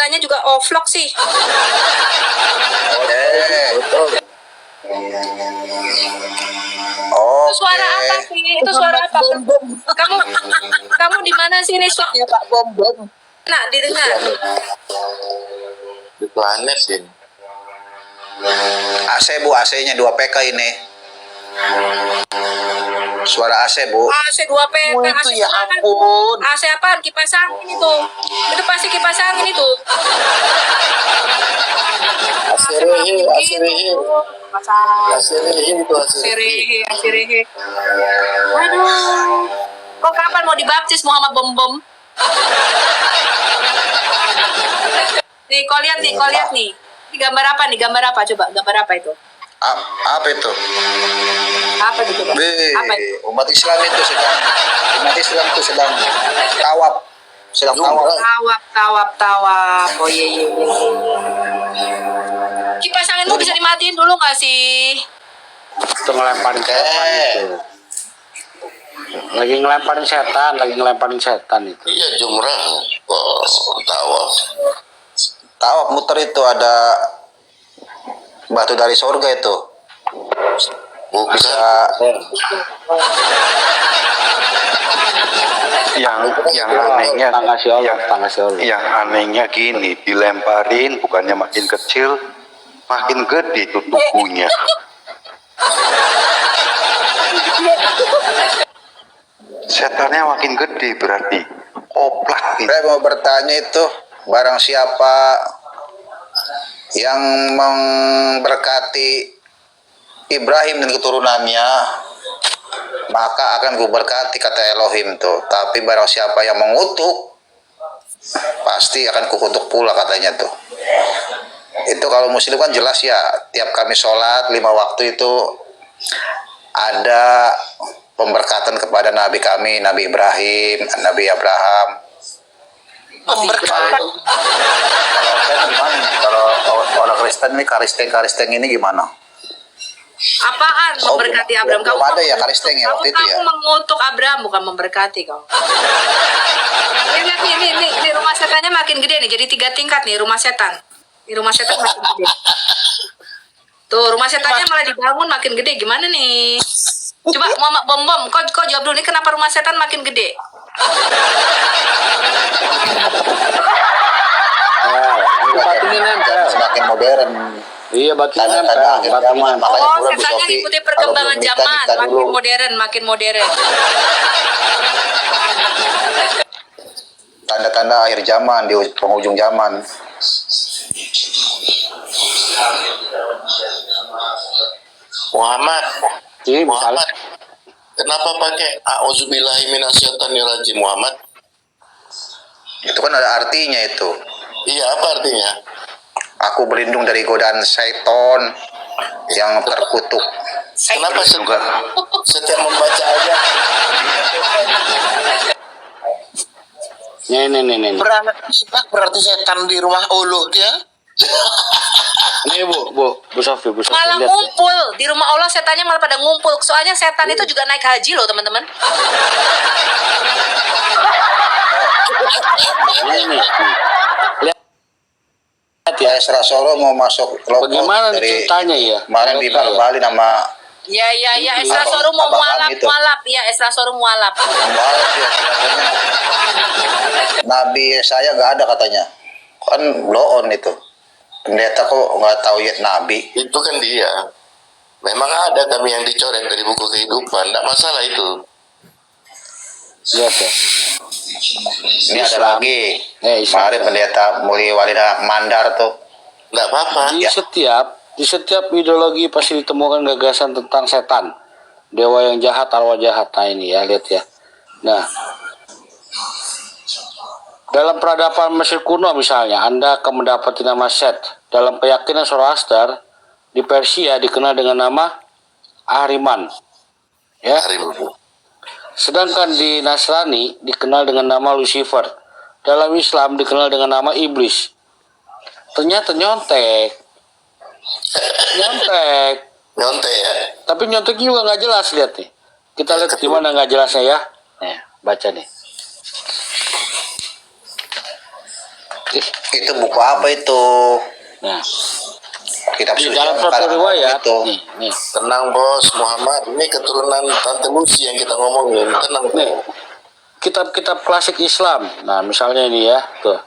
suaranya juga vlog sih. Betul. Itu suara apa sih? Itu suara apa? Kamu di mana sih ini? Ya Pak Bom. Nah, didengar. Di planet sih. AC Bu, AC-nya 2 PK ini. Suara AC Bu. AC 2 PK. Itu AC ya apaan? ampun. AC apaan? Kipas angin itu. Itu pasti kipas angin itu. Asirehe itu Asirehe. Waduh. Kok kapan mau dibaptis Muhammad Bom? Nih, kau lihat nih. Ini gambar apa nih? Gambar apa? Coba, gambar apa itu? Apa itu? Apa itu coba? Apa itu? Umat Islam itu sedang tawaf. Tawaf. Oh iya. Kipas anginmu bisa dimatiin dulu nggak sih? Itu ngelemparin setan itu. Lagi ngelemparin setan itu. Iya, jumrah. Tawaf. Tawaf muter itu ada batu dari surga itu. Bisa yang anehnya tangga si Allah. yang anehnya gini, dilemparin bukannya makin kecil, makin gede tuh tubuhnya. Setannya makin gede berarti oplak gitu. Saya mau bertanya itu, barang siapa yang memberkati Ibrahim dan keturunannya, maka akan kuberkati, kata Elohim tuh. Tapi barang siapa yang mengutuk, pasti akan kukutuk pula, katanya tuh. Itu kalau muslim kan jelas ya, tiap kami sholat 5 waktu itu ada pemberkatan kepada Nabi kami, Nabi Ibrahim, Nabi Abraham. Pemberkatan. Kalau orang Kristen ini, karisteng ini gimana? Apaan memberkati Abraham? Belum ada ya karisteng ya waktu itu ya? Kamu mengutuk Abraham, bukan memberkati kau. Ini rumah setannya makin gede nih, jadi 3 tingkat nih rumah setan. Di rumah setan makin gede. Tuh, rumah setannya malah dibangun makin gede. Gimana nih? Coba Muhammad Bom, kau jawab dulu nih, kenapa rumah setan makin gede? Batunya nempel. Semakin modern. Iya, batunya Tanda-tanda nempel. akhir zaman. Makanya Oh, Bu setannya Sofi, ngikuti kalau perkembangan belum nikah, zaman, nikah dulu. makin modern. Tanda-tanda akhir zaman, di penghujung zaman. Muhammad. Ini misalnya Muhammad. Kenapa pakai a'udzubillahi minasyaitonirrajim Muhammad? Itu kan ada artinya itu. Iya, apa artinya? Aku berlindung dari godaan syaiton yang terkutuk. Kenapa setiap membaca ayat Nih. berarti setan di rumah ulu dia? Ini Bu Sofi Malah lihat. ngumpul di rumah Allah, setannya malah pada ngumpul. Soalnya setan itu juga naik haji loh, teman-teman. Ini. Lihat ya. Esra Soro mau masuk kelompok Bagaimana dari ceritanya ya? kemarin di Bali nama Ya, Esra Sorum mau Abang itu. mualaf. Ya, Esra Sorum mualaf. Nabi saya nggak ada katanya, kan blow on itu. Pendeta kok nggak tahu ya Nabi. Itu kan dia. Memang ada kami yang dicoret dari buku kehidupan, tidak masalah itu. Lihat ya. Ini ada Islam. lagi. Islam. Kemarin pendeta Muli Walida Mandar tuh. Nggak apa-apa. Di setiap ideologi pasti ditemukan gagasan tentang setan, dewa yang jahat, arwah jahat. Nah ini ya, lihat ya. Nah, dalam peradaban Mesir kuno misalnya, Anda akan mendapati nama Set. Dalam keyakinan Zoroaster, di Persia dikenal dengan nama Ahriman. Ya. Sedangkan di Nasrani dikenal dengan nama Lucifer. Dalam Islam dikenal dengan nama Iblis. Ternyata nyontek ya. Tapi nyonteknya juga nggak jelas, lihat nih. Kita lihat di mana nggak jelasnya ya. Nih, baca nih. Itu buku apa itu? Nah, Kitab di suci dalam apa suatu riwayat, itu? nih, Tenang bos, Muhammad. Ini keturunan Tante Lucy yang kita ngomongin. Tenang nih, bos. kitab-kitab klasik Islam. Nah, misalnya ini ya, tuh.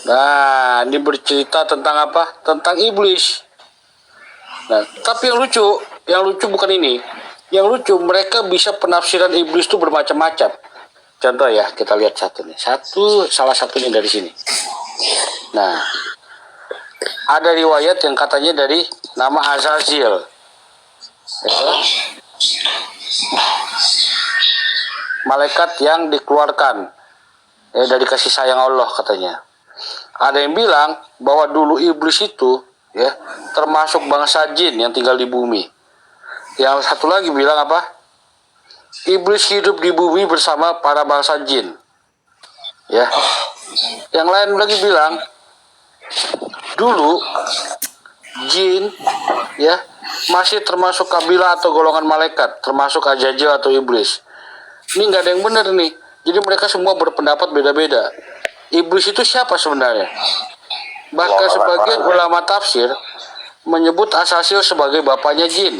Nah, ini bercerita tentang apa? Tentang iblis. Nah, tapi yang lucu bukan ini. Yang lucu, mereka bisa penafsiran iblis itu bermacam-macam. Contoh ya, kita lihat satu nih. Salah satunya dari sini. Nah, ada riwayat yang katanya dari nama Azazil. Ya. Malaikat yang dikeluarkan dari kasih sayang Allah katanya. Ada yang bilang bahwa dulu iblis itu ya termasuk bangsa jin yang tinggal di bumi. Yang satu lagi bilang apa? Iblis hidup di bumi bersama para bangsa jin. Ya. Yang lain lagi bilang dulu jin ya masih termasuk kabilah atau golongan malaikat, termasuk Azazil atau iblis. Ini nggak ada yang benar nih. Jadi mereka semua berpendapat beda-beda. Iblis itu siapa sebenarnya? Bahkan sebagian ulama tafsir menyebut Azazil sebagai bapaknya jin.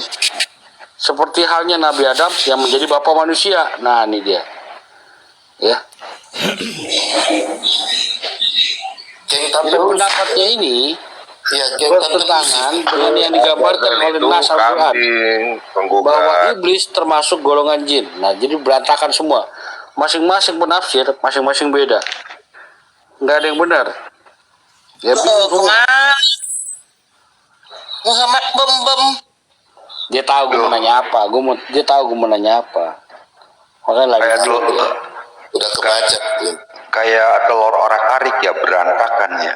Seperti halnya Nabi Adam yang menjadi bapak manusia. Nah, ini dia. Ya. Geng Tante Jadi Lucy. pendapatnya ini Iya, geng Tante Lucy. bertentangan dengan yang digambarkan oleh Nas Al-Quran bahwa iblis termasuk golongan jin. Nah, jadi berantakan semua. Masing-masing penafsir, masing-masing beda. Nggak ada yang benar. Ya, bingung. Muhammad Bem. Dia tahu gue mau nanya apa. Dia tahu gue mau nanya apa. Makanya lagi. Kayak telur, Udah kebaca tuh. kayak telur orak-arik ya, berantakan ya.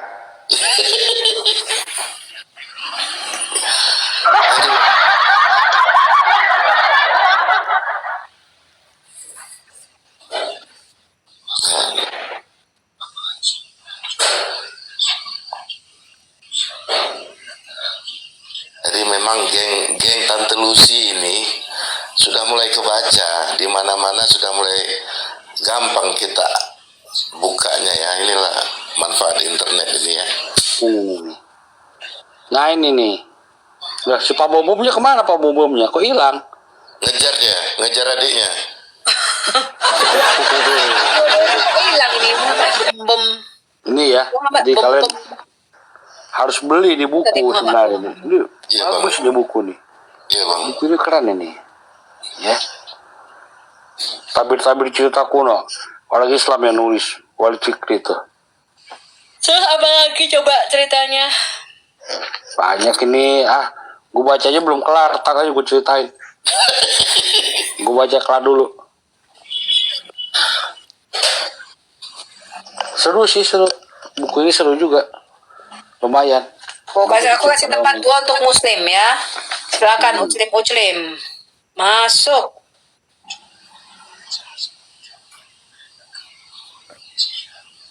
Jadi memang geng Tante Lucy ini sudah mulai kebaca, di mana-mana sudah mulai gampang kita bukanya ya. Inilah manfaat internet ini ya. Ini. Nah ini nih. Nah, si Pak Bomnya kemana Pak Bomnya? Kok hilang? Ngejar dia, ngejar adiknya. Hilang ini Muhammad Bem. Ini ya. Muhammad Jadi kalian Bem. harus beli di buku Tadi Muhammad sebenarnya. Ini Iya, bagus Bang. di buku nih. Iya bang. Buku ini keren ini. Ya. Tabir-tabir cerita kuno. Orang Islam yang nulis. Wali Fikri itu. Terus apa lagi coba ceritanya? Banyak ini. Gue bacanya belum kelar. Tak aja gue ceritain. Gue baca kelar dulu. Seru sih, seru. Buku ini seru juga. Lumayan. Aku kasih tempat tua untuk muslim ya. Silakan muslim. Masuk.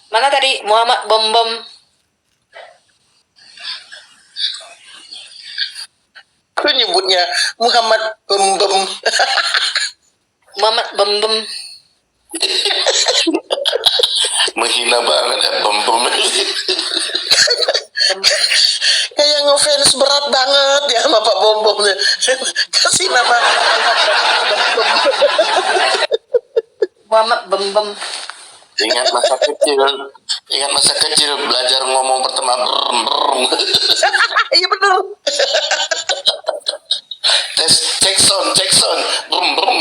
Mana tadi Muhammad Bem? Aku nyebutnya Muhammad Bem. Muhammad Bem. Menghina banget ya bom. Kayak ngefans berat banget ya sama Pak Bom. Kasih nama Muhammad Bem. Ingat masa kecil belajar ngomong pertama brem. Iya bener. Tes cek sound brem.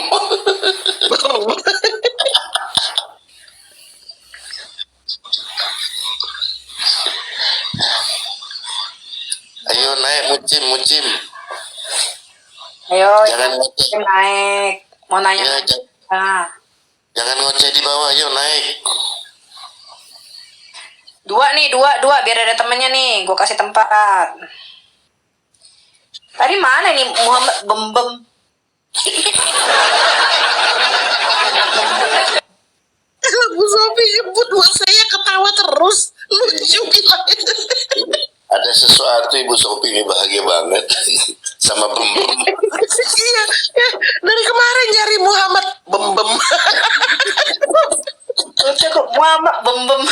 Ayo naik mucim. Ayo, Jangan ngoceh. naik. Mau nanya. Ya, jangan ngoceh di bawah, ayo naik. Dua biar ada temennya nih. Gue kasih tempat. Tadi mana nih Muhammad Bem? Bu Sofi nyebut buat saya ketawa terus. Lucu bilang. Ada sesuatu Ibu Sophie ini bahagia banget sama bem. Iya, ya, dari kemarin nyari Muhammad Bem. Lucu kok Muhammad bem.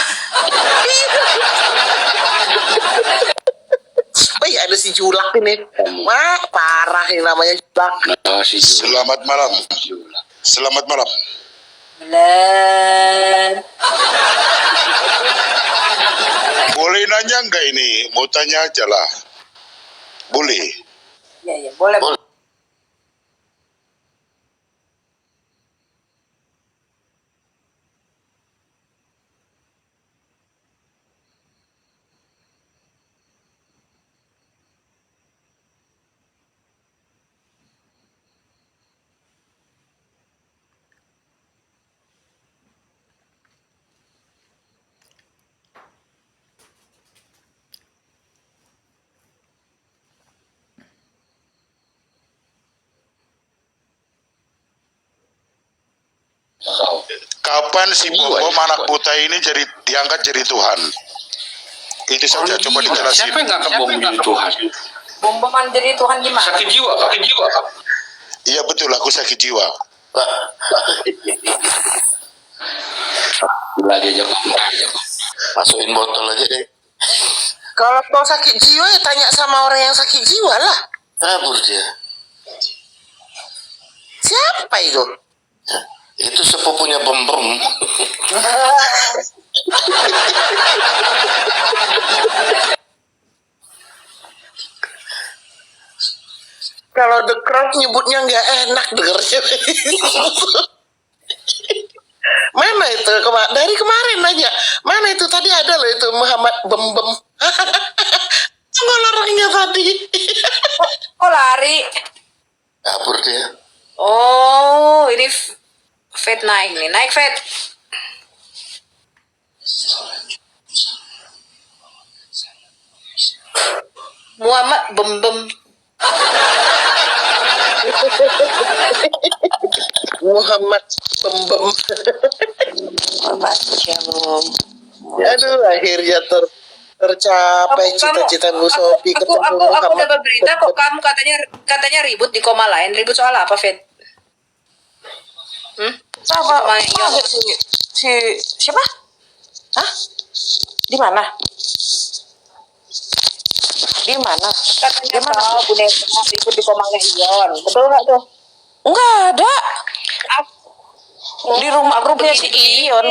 Wih, ada si Julak ini. Wah, parah yang namanya Julak. Nah, si Jula. Selamat malam. Selamat malam. Bulan. Boleh nanya nggak ini? Mau tanya aja lah. Boleh. Ya, boleh. Boleh. Kapan si Bom anak buta ini diangkat jadi Tuhan? Itu saja, coba dijelasin. Siapa yang ngangkat bom jadi Tuhan? Bom-boman jadi Tuhan gimana? Sakit jiwa, sakit jiwa. Iya betul, aku sakit jiwa. Lagi aja kok. Masukin botol aja deh. Kalau kau sakit jiwa ya tanya sama orang yang sakit jiwa lah. Kabur dia. Siapa itu? Itu sepupunya Bom. Kalau The Crowd nyebutnya nggak enak dengernya. Mana itu? Dari kemarin nanya. Mana itu tadi ada loh itu Muhammad Bem. Sama orangnya tadi. Kok lari? Kabur dia. Oh, ini Fat naik nih. Naik Fat. Muhammad Bem. Muhammad Bem. Shalom. Aduh, akhirnya tercapai cita-cita Bu Sophie Aku ketemu dapat Muhammad. berita kok kamu katanya ribut di koma lain. Ribut soal apa, Fat? Sama yang Si siapa? Hah? Di mana? Di mana? katanya tahu Bu Neva ribut di koma Ion. Betul nggak tuh? Enggak ada. Di rumahnya si Ion.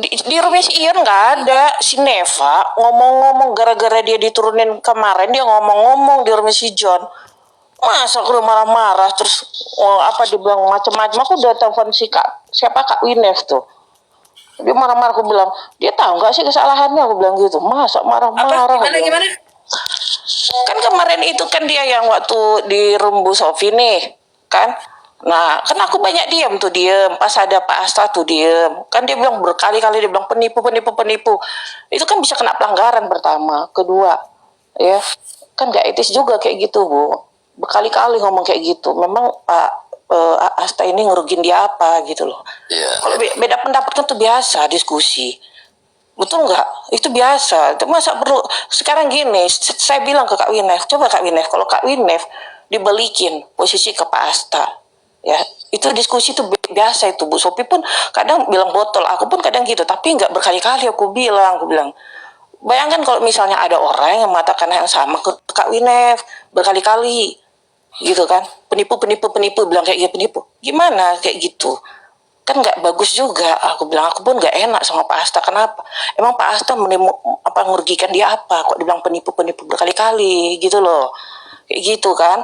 Di rumah si Ion nggak ada. Si Neva ngomong-ngomong gara-gara dia diturunin kemarin, dia ngomong-ngomong di rumah si John. Masa aku udah marah-marah terus dia bilang macam-macam. Aku udah telepon si Kak Winef tuh. Dia marah-marah, aku bilang, dia tahu nggak sih kesalahannya? Aku bilang gitu. Masa marah-marah? Gimana? Kan kemarin itu kan dia yang waktu di room Bu Sophie nih, kan? Nah, kan aku banyak diem. Pas ada Pak Asta tuh diem. Kan dia bilang berkali-kali, dia bilang penipu. Itu kan bisa kena pelanggaran pertama. Kedua, ya, kan gak etis juga kayak gitu, Bu. Berkali-kali ngomong kayak gitu. Memang Pak Asta ini ngerugin dia apa gitu loh. Iya. Kalau beda pendapat kan tuh biasa diskusi. Betul nggak? Itu biasa. Itu masa perlu sekarang gini? Saya bilang ke Kak Winef, coba Kak Winef, kalau Kak Winef dibalikin posisi ke Pak Asta, ya itu diskusi itu biasa itu. Bu Sophie pun kadang bilang botol, aku pun kadang gitu, tapi nggak berkali-kali aku bilang. Bayangkan kalau misalnya ada orang yang mengatakan yang sama ke Kak Winef berkali-kali, gitu kan? Penipu bilang kayak gitu, penipu. Gimana kayak gitu? Kan nggak bagus juga. Aku bilang, aku pun nggak enak sama Pak Asta. Kenapa? Emang Pak Asta merugikan dia apa? Kok dibilang penipu berkali-kali gitu loh. Kayak gitu kan.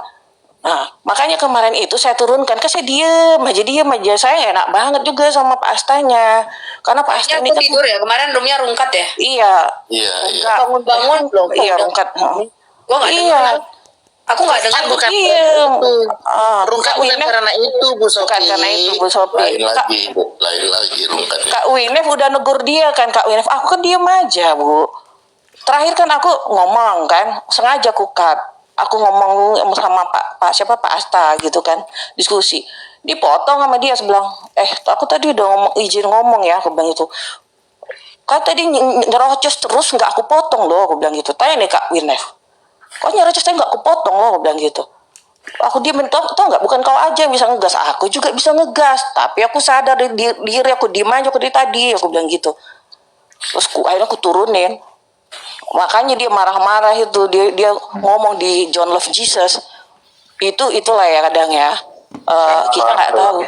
Nah, makanya kemarin itu saya turunkan, kan saya diem aja. Saya nggak enak banget juga sama Pak Astanya. Karena Pak Asta ini kan tidur ya, kemarin roomnya rungkat ya? Iya. Iya. Bangun belum? Iya, rungkat. Gua nggak Iya. dengar. Aku nggak dengar. Bukan Diem. Rungkat bukan karena itu Bu Sophie. Bukan karena itu Bu Sophie. Lain lagi rungkatnya. Kak Winef udah negur dia kan, Kak Winef. Aku kan diem aja, Bu. Terakhir kan aku ngomong kan, sengaja aku cut. Aku ngomong sama Pak Asta gitu kan, diskusi. Dipotong sama dia, bilang, aku tadi udah izin ngomong ya, aku bilang itu. Kan tadi nyerocos terus nggak aku potong loh, aku bilang gitu. Tanya nih Kak Winef. Kok nyerocos saya nggak aku potong loh, aku bilang gitu. Aku diemin, tau nggak, bukan kau aja yang bisa ngegas, aku juga bisa ngegas, tapi aku sadar diri aku, diem aja aku dari tadi, aku bilang gitu. Terus akhirnya aku turunin, makanya dia marah-marah itu, dia ngomong di John Love Jesus, itulah ya kadang ya. Kita nggak tahu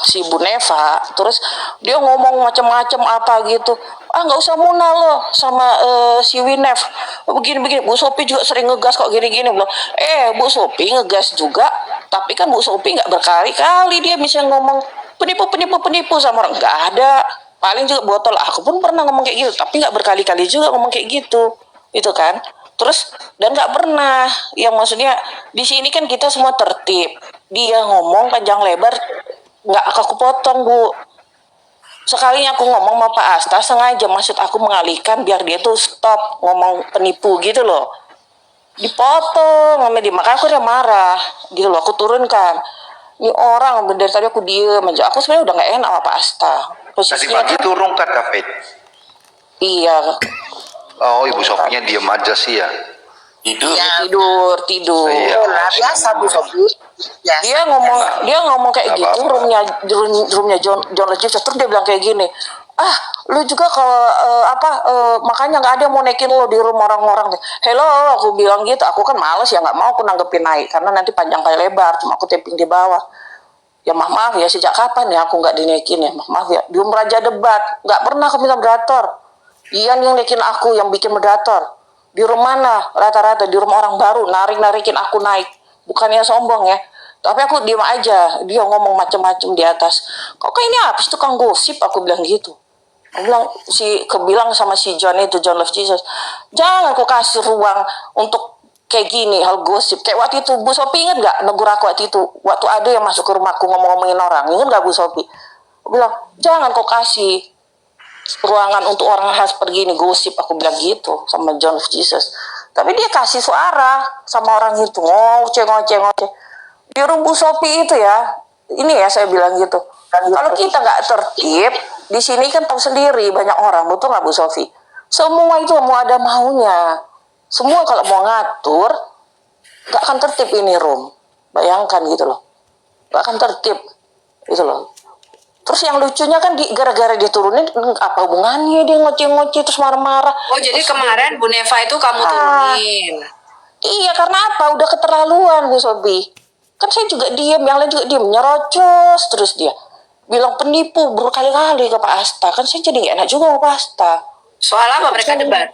si Bu Neva, terus dia ngomong macam-macam apa gitu. Nggak usah muna lo sama si Winef begini Bu Sophie juga sering ngegas kok gini-gini belum. Bu Sophie ngegas juga, tapi kan Bu Sophie nggak berkali-kali dia bisa ngomong penipu sama orang, nggak ada, paling juga botol. Aku pun pernah ngomong kayak gitu, tapi nggak berkali-kali juga ngomong kayak gitu, itu kan. Terus dan nggak pernah, yang maksudnya di sini kan kita semua tertib, dia ngomong panjang lebar nggak aku potong Bu. Sekalinya aku ngomong sama Pak Asta, sengaja maksud aku mengalihkan biar dia tuh stop ngomong penipu gitu loh, dipotong sama dia, makanya aku udah marah gitu loh. Aku turunkan, ini orang dari tadi aku diem aja, aku sebenarnya udah nggak enak sama Pak Asta. Tadi Posisinya pagi kan, turun kan David? iya. Oh, Ibu Sofinya diem aja sih ya. Hidup. Tidur. Iya. Biasa Bu Sofi. Biasa. Dia ngomong kayak Nggak gitu, apa-apa. roomnya John Legend, terus dia bilang kayak gini, lu juga kalau makanya nggak ada yang mau naikin lo di rumah orang-orang. Hello, aku bilang gitu, aku kan males ya, nggak mau aku nanggepin naik karena nanti panjang kali lebar, cuma aku tapping di bawah. Ya maaf ya, sejak kapan ya aku nggak dinaikin ya, maaf ya. Di Raja Debat nggak pernah aku minta moderator, Ian yang naikin aku, yang bikin moderator. Di rumah mana rata-rata di rumah orang baru narikin aku naik, bukannya sombong ya, tapi aku diem aja. Dia ngomong macam-macam di atas, kok kayak ini apa sih tukang gosip, aku bilang gitu. Aku bilang kebilang sama si John Love Jesus, jangan kau kasih ruang untuk kayak gini hal gosip. Kayak waktu itu Bu Sophie inget nggak negur aku waktu itu, waktu ada yang masuk ke rumahku ngomong-ngomongin orang, inget nggak Bu Sophie? Aku bilang jangan kau kasih ruangan untuk orang khas pergi nih gosip, aku bilang gitu sama John of Jesus. Tapi dia kasih suara sama orang itu, ngoceh di rumah Sophie itu ya. Ini ya saya bilang gitu, kalau kita nggak tertib di sini kan tahu sendiri banyak orang, betul nggak Bu Sophie? Semua itu mau ada maunya, semua kalau mau ngatur nggak akan tertib ini room, bayangkan gitu loh, nggak akan tertib gitu loh. Terus yang lucunya kan gara-gara dia turunin, apa hubungannya dia ngoceh-ngoceh terus marah-marah. Oh, jadi kemarin Bu Neva itu kamu turunin. Iya, karena apa? Udah keterlaluan Bu Sobi. Kan saya juga diem, yang lain juga diem, nyerocos terus dia. Bilang penipu berkali-kali ke Pak Asta. Kan saya jadi gak enak juga sama Pak Asta. Soal apa mereka debat?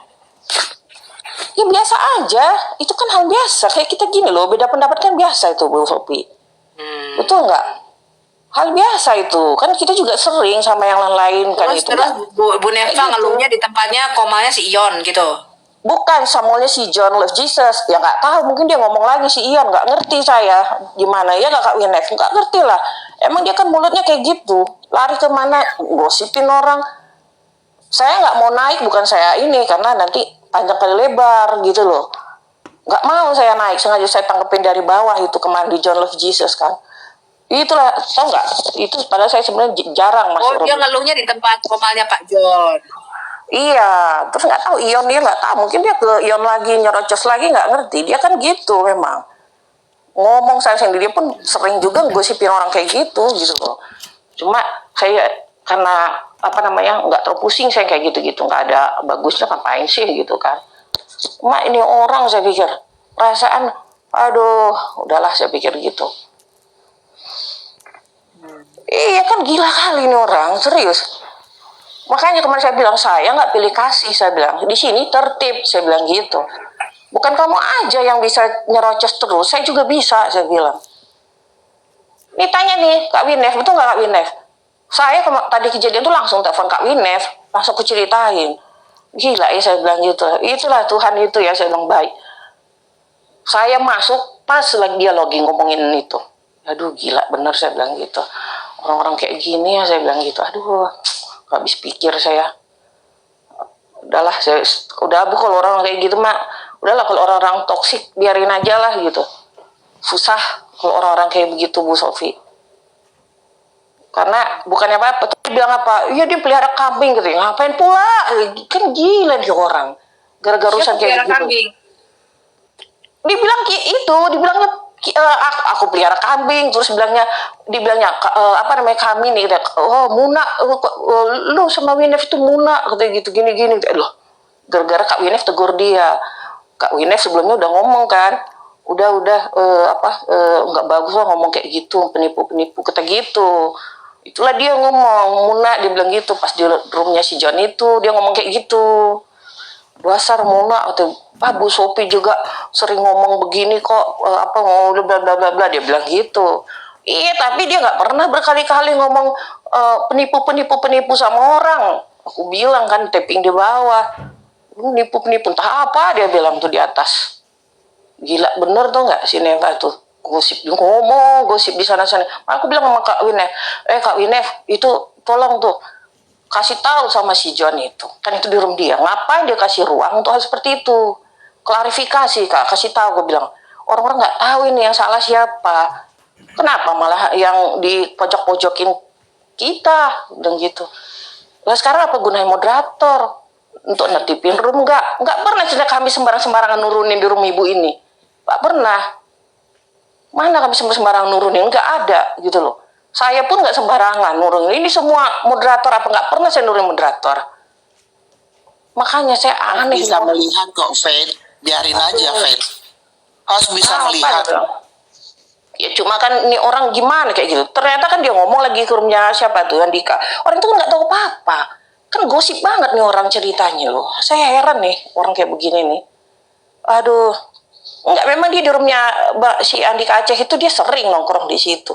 Ya biasa aja, itu kan hal biasa. Kayak kita gini loh, beda pendapat kan biasa itu Bu Sobi. Betul nggak? Hal biasa itu, kan kita juga sering sama yang lain kan itu. Terus Bu Neva ngeluhnya di tempatnya komalnya si Ion gitu. Bukan, samolnya si John Love Jesus. Ya nggak tahu, mungkin dia ngomong lagi si Ion, nggak ngerti saya gimana ya Kak Winef, nggak ngerti lah. Emang dia kan mulutnya kayak gitu, lari kemana gosipin orang. Saya nggak mau naik, bukan saya ini, karena nanti panjang kali lebar gitu loh. Nggak mau saya naik, sengaja saya tangkepin dari bawah itu kemarin di John Love Jesus kan. Itulah, tau nggak? Itu padahal saya sebenarnya jarang masuk. Oh, dia ngeluhnya di tempat komalnya Pak John. Iya, terus nggak tahu Ion, dia nggak tahu, mungkin dia ke Ion lagi nyerocos lagi, nggak ngerti. Dia kan gitu memang. Ngomong saya sendiri, dia pun sering juga gosipin orang kayak gitu loh. Cuma saya karena nggak terpusing saya kayak gitu, nggak ada bagusnya ngapain sih gitu kan. Cuma ini orang saya pikir perasaan, aduh, udahlah saya pikir gitu. Iya kan gila kali ini orang, serius. Makanya kemarin saya bilang saya nggak pilih kasih, saya bilang di sini tertib, saya bilang gitu. Bukan kamu aja yang bisa nyerocos terus, saya juga bisa, saya bilang. Nih tanya nih Kak Winef, betul nggak Kak Winef? Saya tadi kejadian tuh langsung telepon Kak Winef, langsung aku ceritain. Gila ya saya bilang gitu. Itulah Tuhan itu ya, saya bilang baik. Saya masuk pas lagi dia login ngomongin itu. Aduh gila bener saya bilang gitu. Orang-orang kayak gini ya saya bilang gitu. Aduh gak habis pikir saya. Udahlah Bu kalau orang kayak gitu mah udahlah, kalau orang-orang toksik biarin aja lah gitu. Susah kalau orang-orang kayak begitu Bu Sofi. Karena bukannya apa-apa, tapi bilang apa? Iya dia pelihara kambing gitu. Ngapain pula? Kan gila dia orang. Gara-gara urusan kayak gitu. Kambing? dibilangnya aku pelihara kambing, terus dibilangnya kami nih, oh Muna, lu sama Winef itu Muna, katanya gitu gini loh, gara-gara Kak Winef tegur dia. Kak Winef sebelumnya udah ngomong kan, udah nggak bagus lah ngomong kayak gitu, penipu kata gitu. Itulah dia ngomong Muna, dia bilang gitu pas di roomnya si John itu, dia ngomong kayak gitu. Dasar Mona atau Bu Sophie juga sering ngomong begini kok, ngomong bla bla bla bla, dia bilang gitu. Iya, tapi dia nggak pernah berkali-kali ngomong penipu sama orang. Aku bilang kan, tapping di bawah, penipu entah apa, dia bilang tuh di atas. Gila bener tuh nggak si Neva tuh, gosip di sana. Aku bilang sama Kak Winef, Kak Winef itu tolong tuh kasih tahu sama si John itu, kan itu di room dia, ngapain dia kasih ruang untuk hal seperti itu, klarifikasi Kak, kasih tahu. Gue bilang orang-orang nggak tahu ini yang salah siapa, kenapa malah yang dipojok-pojokin kita, bilang gitu. Nah sekarang apa gunanya moderator untuk nertipin room? Nggak pernah sudah kami sembarangan nurunin di room ibu ini, nggak pernah. Mana kami sembarangan nurunin, nggak ada gitu loh. Saya pun nggak sembarangan nurunin. Ini semua moderator, apa nggak pernah saya nurunin moderator. Makanya saya aneh. Bisa melihat kok, Fed. Biarin aja, Fed. Harus bisa melihat. Ya cuma kan ini orang gimana kayak gitu. Ternyata kan dia ngomong lagi ke roomnya siapa tuh, Andika. Orang itu kan nggak tahu apa-apa. Kan gosip banget nih orang ceritanya loh. Saya heran nih orang kayak begini nih. Aduh. Enggak, memang dia di roomnya si Andika Aceh itu dia sering nongkrong di situ.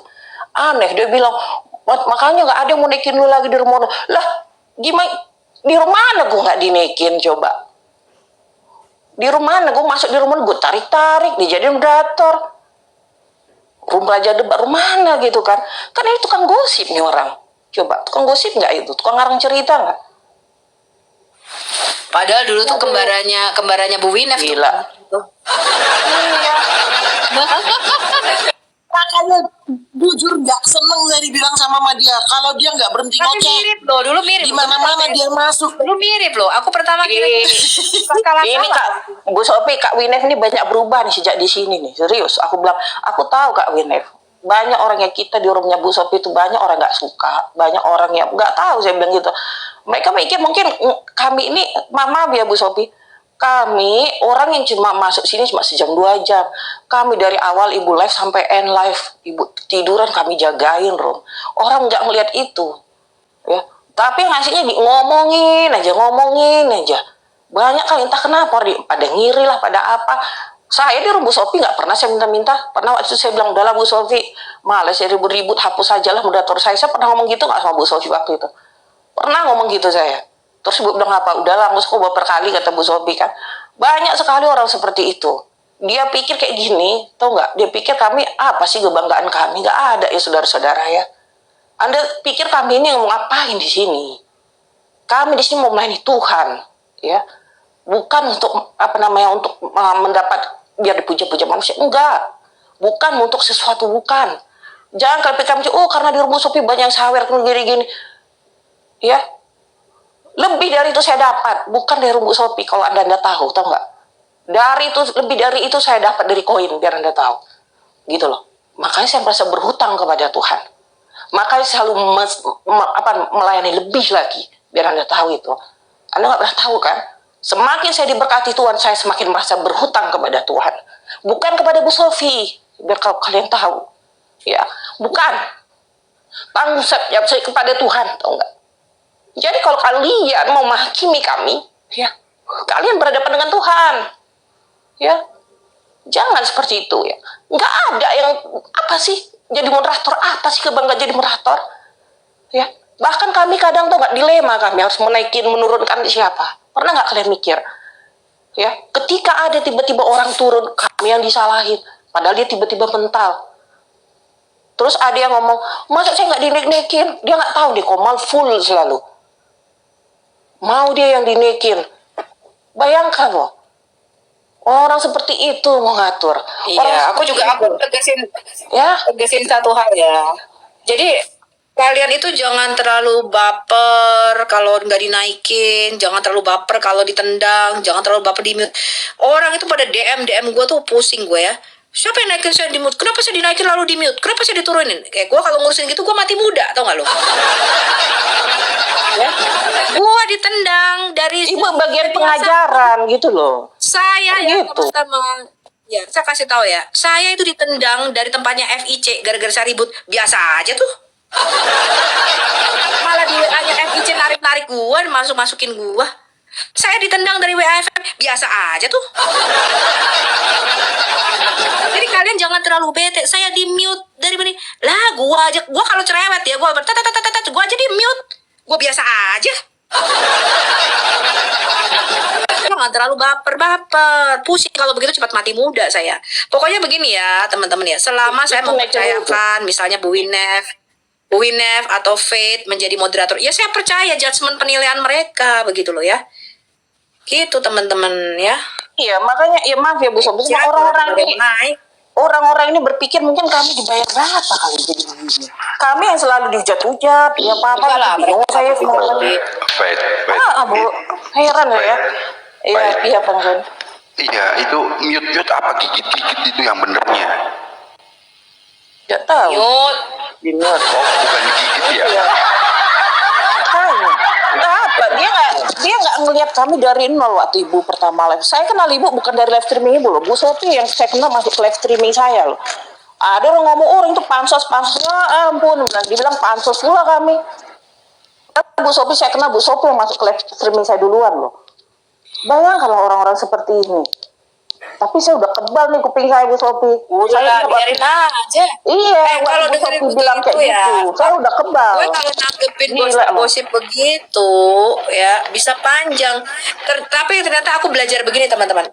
Aneh, dia bilang makanya nggak ada yang mau naikin lu lagi di rumah lu. Lah gimana, di rumah mana gue nggak dinaikin coba, di rumah mana gue masuk di rumah gue tarik dijadiin moderator rumah aja debat rumah mana gitu kan itu tukang gosip nih orang. Coba tukang gosip nggak itu, tukang ngarang cerita nggak? Padahal dulu tuh kembarannya Bu Winef tuh. Gila. Makanya jujur nggak seneng saya dibilang sama dia kalau dia nggak berhenti Tapi ngoceh. mirip loh, dulu mirip. Di mana-mana dia masuk. Dulu mirip loh. Aku pertama kira ini Kak Bu Sophie, Kak Winef ini banyak berubah nih sejak di sini nih, serius. Aku bilang, aku tahu Kak Winef, banyak orang yang kita di roomnya Bu Sophie itu banyak orang nggak suka, banyak orang yang nggak tahu, saya bilang gitu. Mereka mikir mungkin kami ini, maaf ya Bu Sophie, kami orang yang cuma masuk sini cuma sejam 2 jam. Kami dari awal ibu live sampai end live, ibu tiduran kami jagain room. Orang nggak ngeliat itu, ya. Tapi hasilnya ngomongin aja. Banyak kan entah kenapa pada ngiri lah, pada apa. Saya di room Bu Sophie nggak pernah saya minta. Pernah waktu itu saya bilang, udahlah Bu Sophie, malas ya ribut-ribut, hapus aja lah moderator saya. Saya pernah ngomong gitu nggak sama Bu Sophie waktu itu? Pernah ngomong gitu saya. Terus ibu bilang apa? Udahlah, nggak usah beberapa kali, kata Bu Sophie kan. Banyak sekali orang seperti itu. Dia pikir kayak gini, tau nggak? Dia pikir kami apa sih kebanggaan kami? Nggak ada ya saudara-saudara ya. Anda pikir kami ini mau ngapain di sini? Kami di sini mau melayani Tuhan, ya. Bukan untuk untuk mendapat biar dipuja-puja manusia, enggak. Bukan untuk sesuatu, bukan. Jangan kalau kami karena di rumah Sophie banyak yang sawer gini-gini. Ya. Lebih dari itu saya dapat, bukan dari rumah Sophie, kalau Anda tahu, tahu nggak? Lebih dari itu saya dapat dari koin, biar Anda tahu. Gitu loh. Makanya saya merasa berhutang kepada Tuhan. Makanya selalu melayani lebih lagi, biar Anda tahu itu. Anda nggak pernah tahu kan? Semakin saya diberkati Tuhan, saya semakin merasa berhutang kepada Tuhan. Bukan kepada Bu Sophie, biar kalian tahu. Ya, bukan. Tanggung jawab saya kepada Tuhan, tahu nggak? Jadi kalau kalian mau menghakimi kami, ya, kalian berhadapan dengan Tuhan. Ya. Jangan seperti itu ya. Nggak ada yang apa sih jadi moderator, apa sih kebanggaan jadi moderator? Ya. Bahkan kami kadang tuh nggak dilema, kami harus menaikin, menurunkan siapa. Pernah nggak kalian mikir? Ya, ketika ada tiba-tiba orang turun, kami yang disalahin, padahal dia tiba-tiba mental. Terus ada yang ngomong, masa saya nggak dinaik-naikin? Dia nggak tahu, dia komal full selalu. Mau dia yang dinaikin. Bayangkan loh. Orang seperti itu mau ngatur. Iya, aku tegesin satu hal ya. Jadi Kalian itu jangan terlalu baper kalau nggak dinaikin, jangan terlalu baper kalau ditendang, jangan terlalu baper di mute. Orang itu pada DM gue tuh pusing gue ya. Siapa yang naikin saya di mute? Kenapa saya dinaikin lalu di mute? Kenapa saya diturunin? Kayak gue kalau ngurusin gitu gue mati muda, tau gak lo? Ya. Gue ditendang dari Ibu bagian pengajaran gitu loh. saya ya Gitu. pertama. Ya, saya kasih tahu ya. Saya itu ditendang dari tempatnya FIC gara-gara saya ribut. Biasa aja tuh. Malah di WA-nya FIC narik-narik gua, masukin gua. Saya ditendang dari WAFM, biasa aja tuh. Jadi kalian jangan terlalu bete. Saya di mute dari mana? Lah, gua kalau cerewet ya, gua gua aja di mute. Gua biasa aja. Jangan terlalu baper. Pusing kalau begitu cepat mati muda saya. Pokoknya begini ya, teman-teman ya. Selama saya mempercayakan misalnya Bu Winef atau Faith menjadi moderator, ya saya percaya judgement penilaian mereka begitu loh ya. Gitu teman-teman ya. Iya, makanya ya maaf ya Bu Sobi, Ya, orang-orang ini naik. orang-orang ini berpikir mungkin kami dibayar berapa kali jadi begini. Kami yang selalu dihujat-hujat, ya apa-apa, Enggak lah, bingung mereka saya pasti semuanya. Baik, baik. Bu, heran ya. Iya, Baik. iya Bang Jon. Iya, itu mute apa gigit-gigit itu yang benernya. Tidak tahu. Mute. Bingung. Oh, bukan digigit ya. Iya. Makanya. Apa? Dia nggak ngelihat kami dari nol waktu Ibu pertama live. Saya kenal Ibu bukan dari live streaming Ibu loh. Bu Sophie yang saya kenal masuk ke live streaming saya loh. Ada orang ngomong, oh itu pansos, ya ampun. Dibilang pansos pula kami. Bu Sophie, saya kenal Bu Sophie yang masuk ke live streaming saya duluan loh. Bayangkan orang-orang seperti ini. Tapi saya udah kebal nih kuping saya Bu Sophie. Udah biarin aja. Iya, Kalau waktu Bu dengerin Sophie bilang kayak begitu ya, gitu. Saya udah kebal. Gue kalau nanggepin Gila, loh. gosip begitu ya bisa panjang. Tapi ternyata aku belajar begini teman-teman.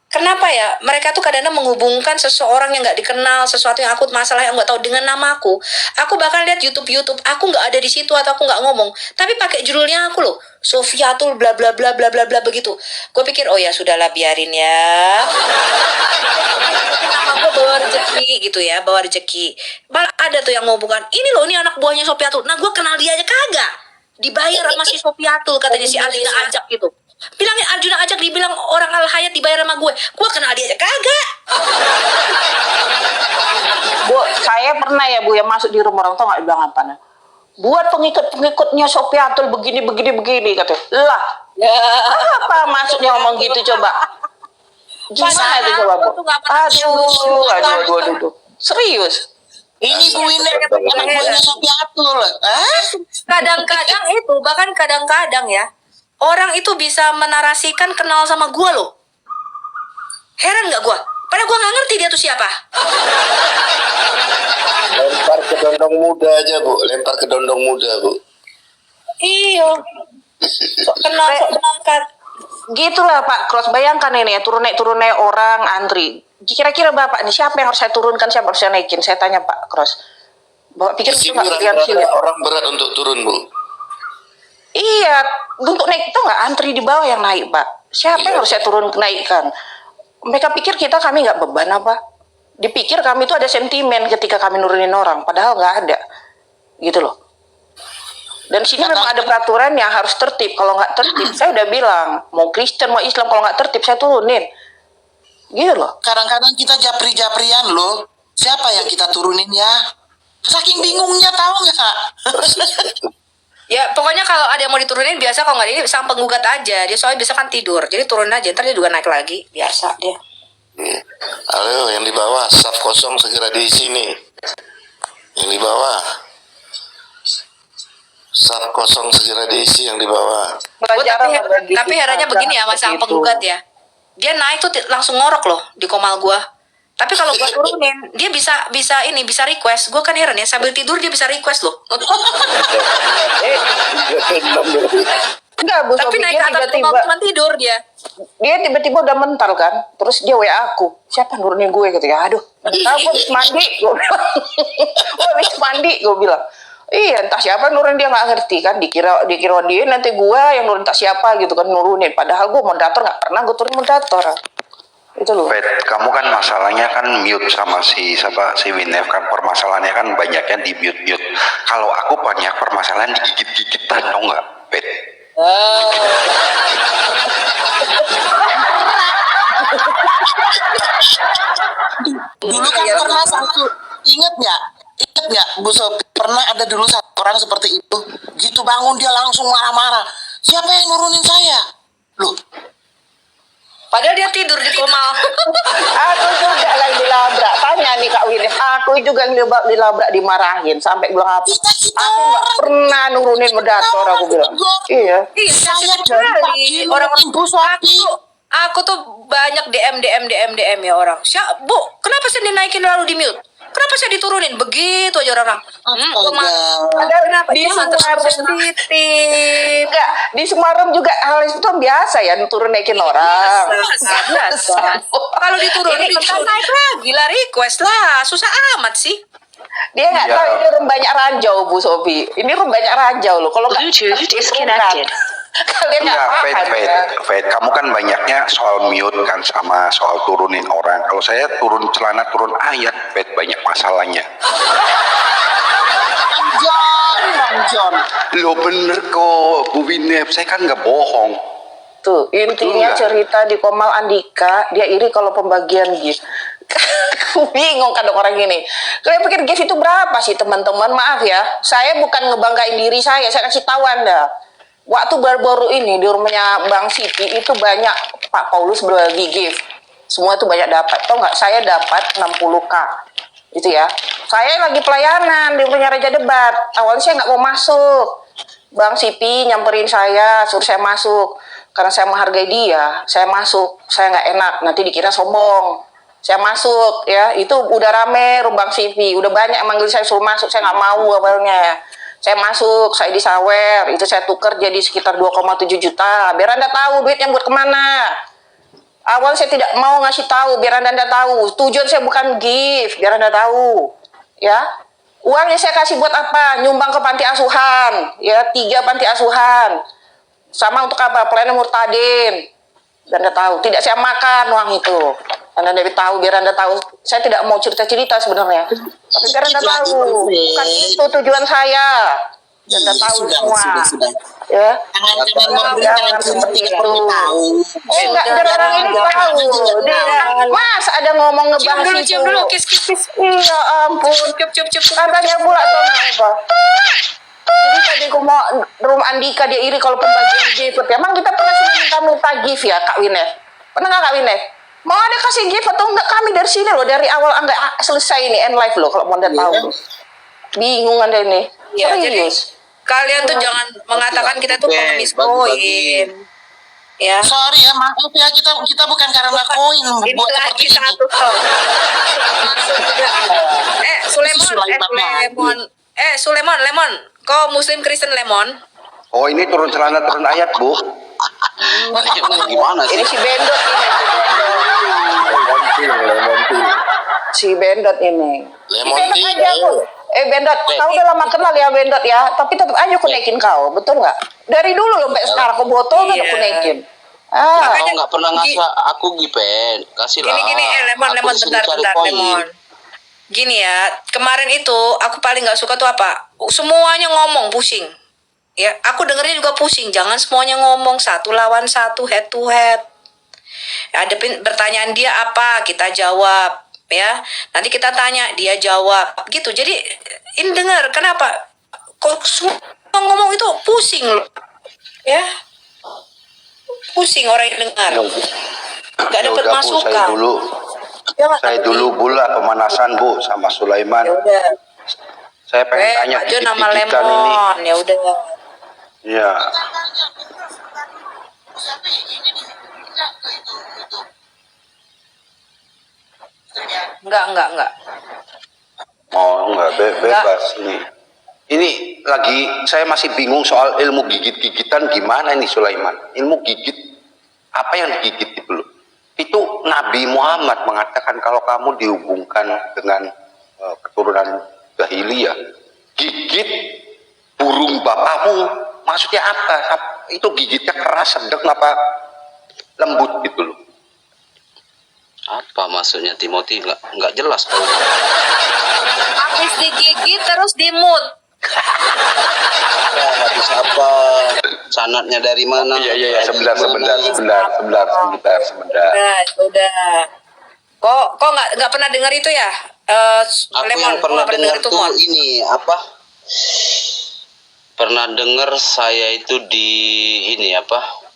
Kenapa ya mereka tuh kadang-kadang menghubungkan seseorang yang nggak dikenal, sesuatu yang akut masalah yang nggak tahu dengan namaku. Aku bahkan lihat YouTube, aku nggak ada di situ atau aku nggak ngomong, tapi pakai judulnya aku loh, Sofiatul bla bla bla bla bla bla begitu. Gue pikir oh ya sudahlah biarin ya. Nama gue bawa rezeki gitu ya, bawa rezeki. Malah ada tuh yang ngomongkan, ini loh ini anak buahnya Sofiatul. Nah gue kenal dia aja kagak. Dibayar sama si Sofiatul katanya si Arjuna ajak gitu. Bilangin Arjuna ajak dibilang orang Al Hayat dibayar sama gue kenal dia aja kagak. Bu, saya pernah ya Bu yang masuk di rumah orang tau nggak bilang apa nah? Buat pengikut-pengikutnya Sofiatul begini katanya. Lah, apa maksudnya ngomong gitu coba? Gimana itu coba Bu? Aduh. Serius? Ini Bu Winda anak buahnya Sofiatul. Kadang-kadang itu bahkan kadang-kadang ya orang itu bisa menarasikan kenal sama gue loh. Heran nggak gue? Padahal gue nggak ngerti dia tuh siapa. Lempar ke dondong muda aja Bu, lempar ke dondong muda Bu. Iya. Sok kenal kan. Gitulah Pak Cross, bayangkan ini ya turun-naik orang antri. Kira-kira Bapak nih siapa yang harus saya turunkan, siapa harus saya naikin? Saya tanya Pak Cross. Bapak pikir itu nggak pilihan sulit? Orang berat untuk turun Bu. Iya, untuk naik itu nggak antri di bawah yang naik Pak. Siapa yang harus saya turun naikkan? Mereka pikir kami nggak beban apa? Dipikir kami itu ada sentimen ketika kami nurunin orang, padahal nggak ada, gitu loh. Dan sini memang ada peraturan yang harus tertib. Kalau nggak tertib, saya udah bilang mau Kristen mau Islam kalau nggak tertib saya turunin, gitu loh. Kadang-kadang kita japri-japrian loh. Siapa yang kita turunin ya? Saking bingungnya tahu nggak? Ya pokoknya kalau ada yang mau diturunin biasa kalau nggak ini sang penggugat aja. Dia soalnya bisa kan tidur, jadi turun aja. Ntar dia juga naik lagi, biasa dia. Halo, yang di bawah, saf kosong segera diisi nih. Yang di bawah, saf kosong segera diisi yang di bawah. Tapi herannya begini ya mas sang penggugat ya. Dia naik tuh langsung ngorok loh di komal gua. Tapi kalau gua turunin, dia bisa request. Gua kan heran ya, sambil tidur dia bisa request loh. Enggak Bu, Tapi Sobi, naik dia ke atas tiba-tiba komal cuma tidur dia. dia tiba-tiba udah mental kan, terus dia WA aku, siapa nurunin gue gitu ya, aduh, mental gue habis mandi, gue bilang, gue habis mandi, gue bilang, iya entah siapa nurunin dia nggak ngerti kan, dikira dia nanti gue yang nurunin entah siapa gitu kan nurunin, padahal gue moderator nggak pernah gue turun moderator. Itu loh. Bet, kamu kan masalahnya kan mute sama si Winef kan, permasalahannya kan banyaknya di mute. Kalau aku banyak permasalahan digigit-gigitan, tau nggak, Bet? Dulu kan pernah satu, ingat nggak Bu Sophie, pernah ada dulu satu orang seperti itu, gitu bangun dia langsung marah-marah, siapa yang nurunin saya? Loh, Padahal dia tidur di komal. Aku juga yang dilabrak. Tanya nih Kak Winif, aku juga yang dilabrak dimarahin sampai bilang apa? kita Aku nggak pernah nurunin modator, aku bilang. Iya. Iya, saya sakit dari sekali. pagi Orang-orang nurunin Bu Sophie. aku tuh banyak DM ya orang. Bu, kenapa saya dinaikin lalu di mute? Kenapa saya diturunin? Begitu aja orang. Padahal kenapa? Di Dia mantan Semarang. sensitif. Enggak, di Semarang juga hal itu biasa ya, turun naikin orang. Biasa. Kalau diturunin kan naik lagi lah, request lah. Susah amat sih. Dia nggak Iya. tahu ini room banyak ranjau, Bu Sophie. Ini room banyak ranjau loh. Kalau Bluetooth disconnected. kalian nggak Enggak, paham ya. Fed, kamu kan banyaknya soal mute kan sama soal turunin orang. Kalau saya turun celana, turun ayat, Fed, banyak masalahnya. Bang John. Lo bener kok, Bu Winef, saya kan nggak bohong. Tuh, intinya nggak? cerita di Komal Andika, dia iri kalau pembagian gift. Aku bingung kadang orang gini. Kalian pikir gift itu berapa sih teman-teman? Maaf ya, saya bukan ngebanggain diri saya kasih tahu Anda. Waktu baru-baru ini di rumahnya Bang Siti itu banyak Pak Paulus berbagi gift. Semua itu banyak dapat. Tahu nggak? Saya dapat 60K. Itu ya. Saya lagi pelayanan di rumahnya Raja Debat. Awalnya saya nggak mau masuk. Bang Sipi nyamperin saya, suruh saya masuk. Karena saya menghargai dia, saya masuk. Saya nggak enak, nanti dikira sombong. Saya masuk, ya. Itu udah rame Bang Sipi. Udah banyak yang manggil saya suruh masuk, saya nggak mau awalnya. Saya masuk, saya disawer, itu saya tuker jadi sekitar 2,7 juta. Biar Anda tahu duitnya buat kemana. Awal saya tidak mau ngasih tahu, biar Anda tahu. Tujuan saya bukan gift, biar Anda tahu. Ya, uangnya saya kasih buat apa? Nyumbang ke panti asuhan, ya 3 panti asuhan. Sama untuk apa? Pelayanan Murtadin. Dan Anda tahu, tidak saya makan uang itu. Anda tahu, biar Anda tahu. Saya tidak mau cerita-cerita sebenarnya. Tapi biar Anda tahu, bukan itu tujuan saya. Dan Anda tahu semua. Ya. Jangan memberi Jangan seperti itu. Enggak, biar orang ini tahu. Mas, ada ngomong ngebahas itu. Cium dulu, kiss. Iya ampun. Cup. Katanya pula tuh apa? Jadi tadi aku mau room Andika dia iri kalau pembagian gift. Emang kita pernah sih minta gift ya Kak Winef? Pernah nggak Kak Winef? Mau ada kasih gift atau enggak? Kami dari sini loh, dari awal enggak selesai ini end live loh kalau mau Anda tahu. Bingung Anda ini. Ya, jadi Serius. kalian tuh jangan mengatakan kita tuh pengemis koin. Ya. Sorry ya, maaf ya, kita bukan karena koin Ini buat lagi seperti ini. satu tahun. Sulemon, Lemon. Kau Muslim Kristen Lemon? Oh, ini turun celana, turun ayat, Bu. Gimana Ini si Bendot ini. Si Bendot ini. Lemon Bendot tea, aja aku. Bendot, kau udah lama kenal ya Bendot ya, tapi tetap aja aku naikin kau, betul nggak? Dari dulu loh sampai sekarang aku botol tetap aku naikin. Kau nggak pernah ngasih aku gipen, kasih lah. Gini, Lemon, bentar, Lemon. Gini ya, kemarin itu aku paling nggak suka tuh apa? Semuanya ngomong pusing. Ya, aku dengernya juga pusing. Jangan semuanya ngomong satu lawan satu, head to head. Ada pertanyaan dia apa, kita jawab. Ya, nanti kita tanya, dia jawab. Gitu. Jadi ini dengar, kenapa? Kok semua ngomong itu pusing loh. Ya, pusing orang yang dengar. Gak dapat Yaudah, Bu, masukan. Saya dulu bula pemanasan, Bu, sama Sulaiman. Ya udah. Saya pengen tanya Pak Jo nama dikit-dikitan ini. Lemon. Ya udah. Ya. Enggak. Oh, enggak, bebas nih. Ini lagi saya masih bingung soal ilmu gigit-gigitan gimana ini Sulaiman. Ilmu gigit apa yang digigit itu loh. Itu Nabi Muhammad mengatakan kalau kamu dihubungkan dengan keturunan jahiliyah, gigit burung bapakmu, maksudnya apa? Itu gigitnya keras, sedang apa lembut gitu loh. Apa maksudnya Timothy? Nggak jelas. Habis digigit terus dimut. Habis apa? Sanatnya dari mana? Iya, sebentar. Udah. Kok nggak pernah dengar itu ya? Aku Lemon, yang kok pernah nggak pernah dengar itu, tuh Mon? ini apa? Pernah dengar saya itu di ini apa?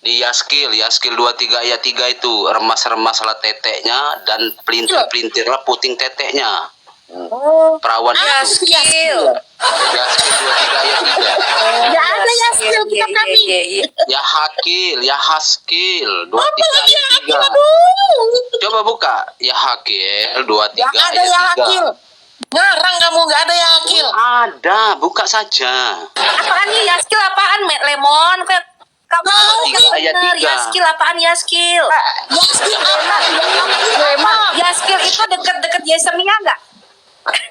Di Yaskil 23 ayat 3 itu remas-remaslah teteknya dan pelintir-pelintirlah puting teteknya. Perawan itu. Yaskil. Yaskil 23 ayat 3. Ya ada Yaskil kita kami. Ya Haskil 23 ayat 3. Coba buka ya Hakil 23 Gak ada ayat ya 3. Hakil. Ngarang kamu gak ada ya Hakil. Ada, buka saja. Apaan nih Yaskil? Apaan Lemon? Kamu ayat bener 3. Yaskil apaan Yaskil? Yaskil apa? Yaskil itu deket-deket Yesemia nggak?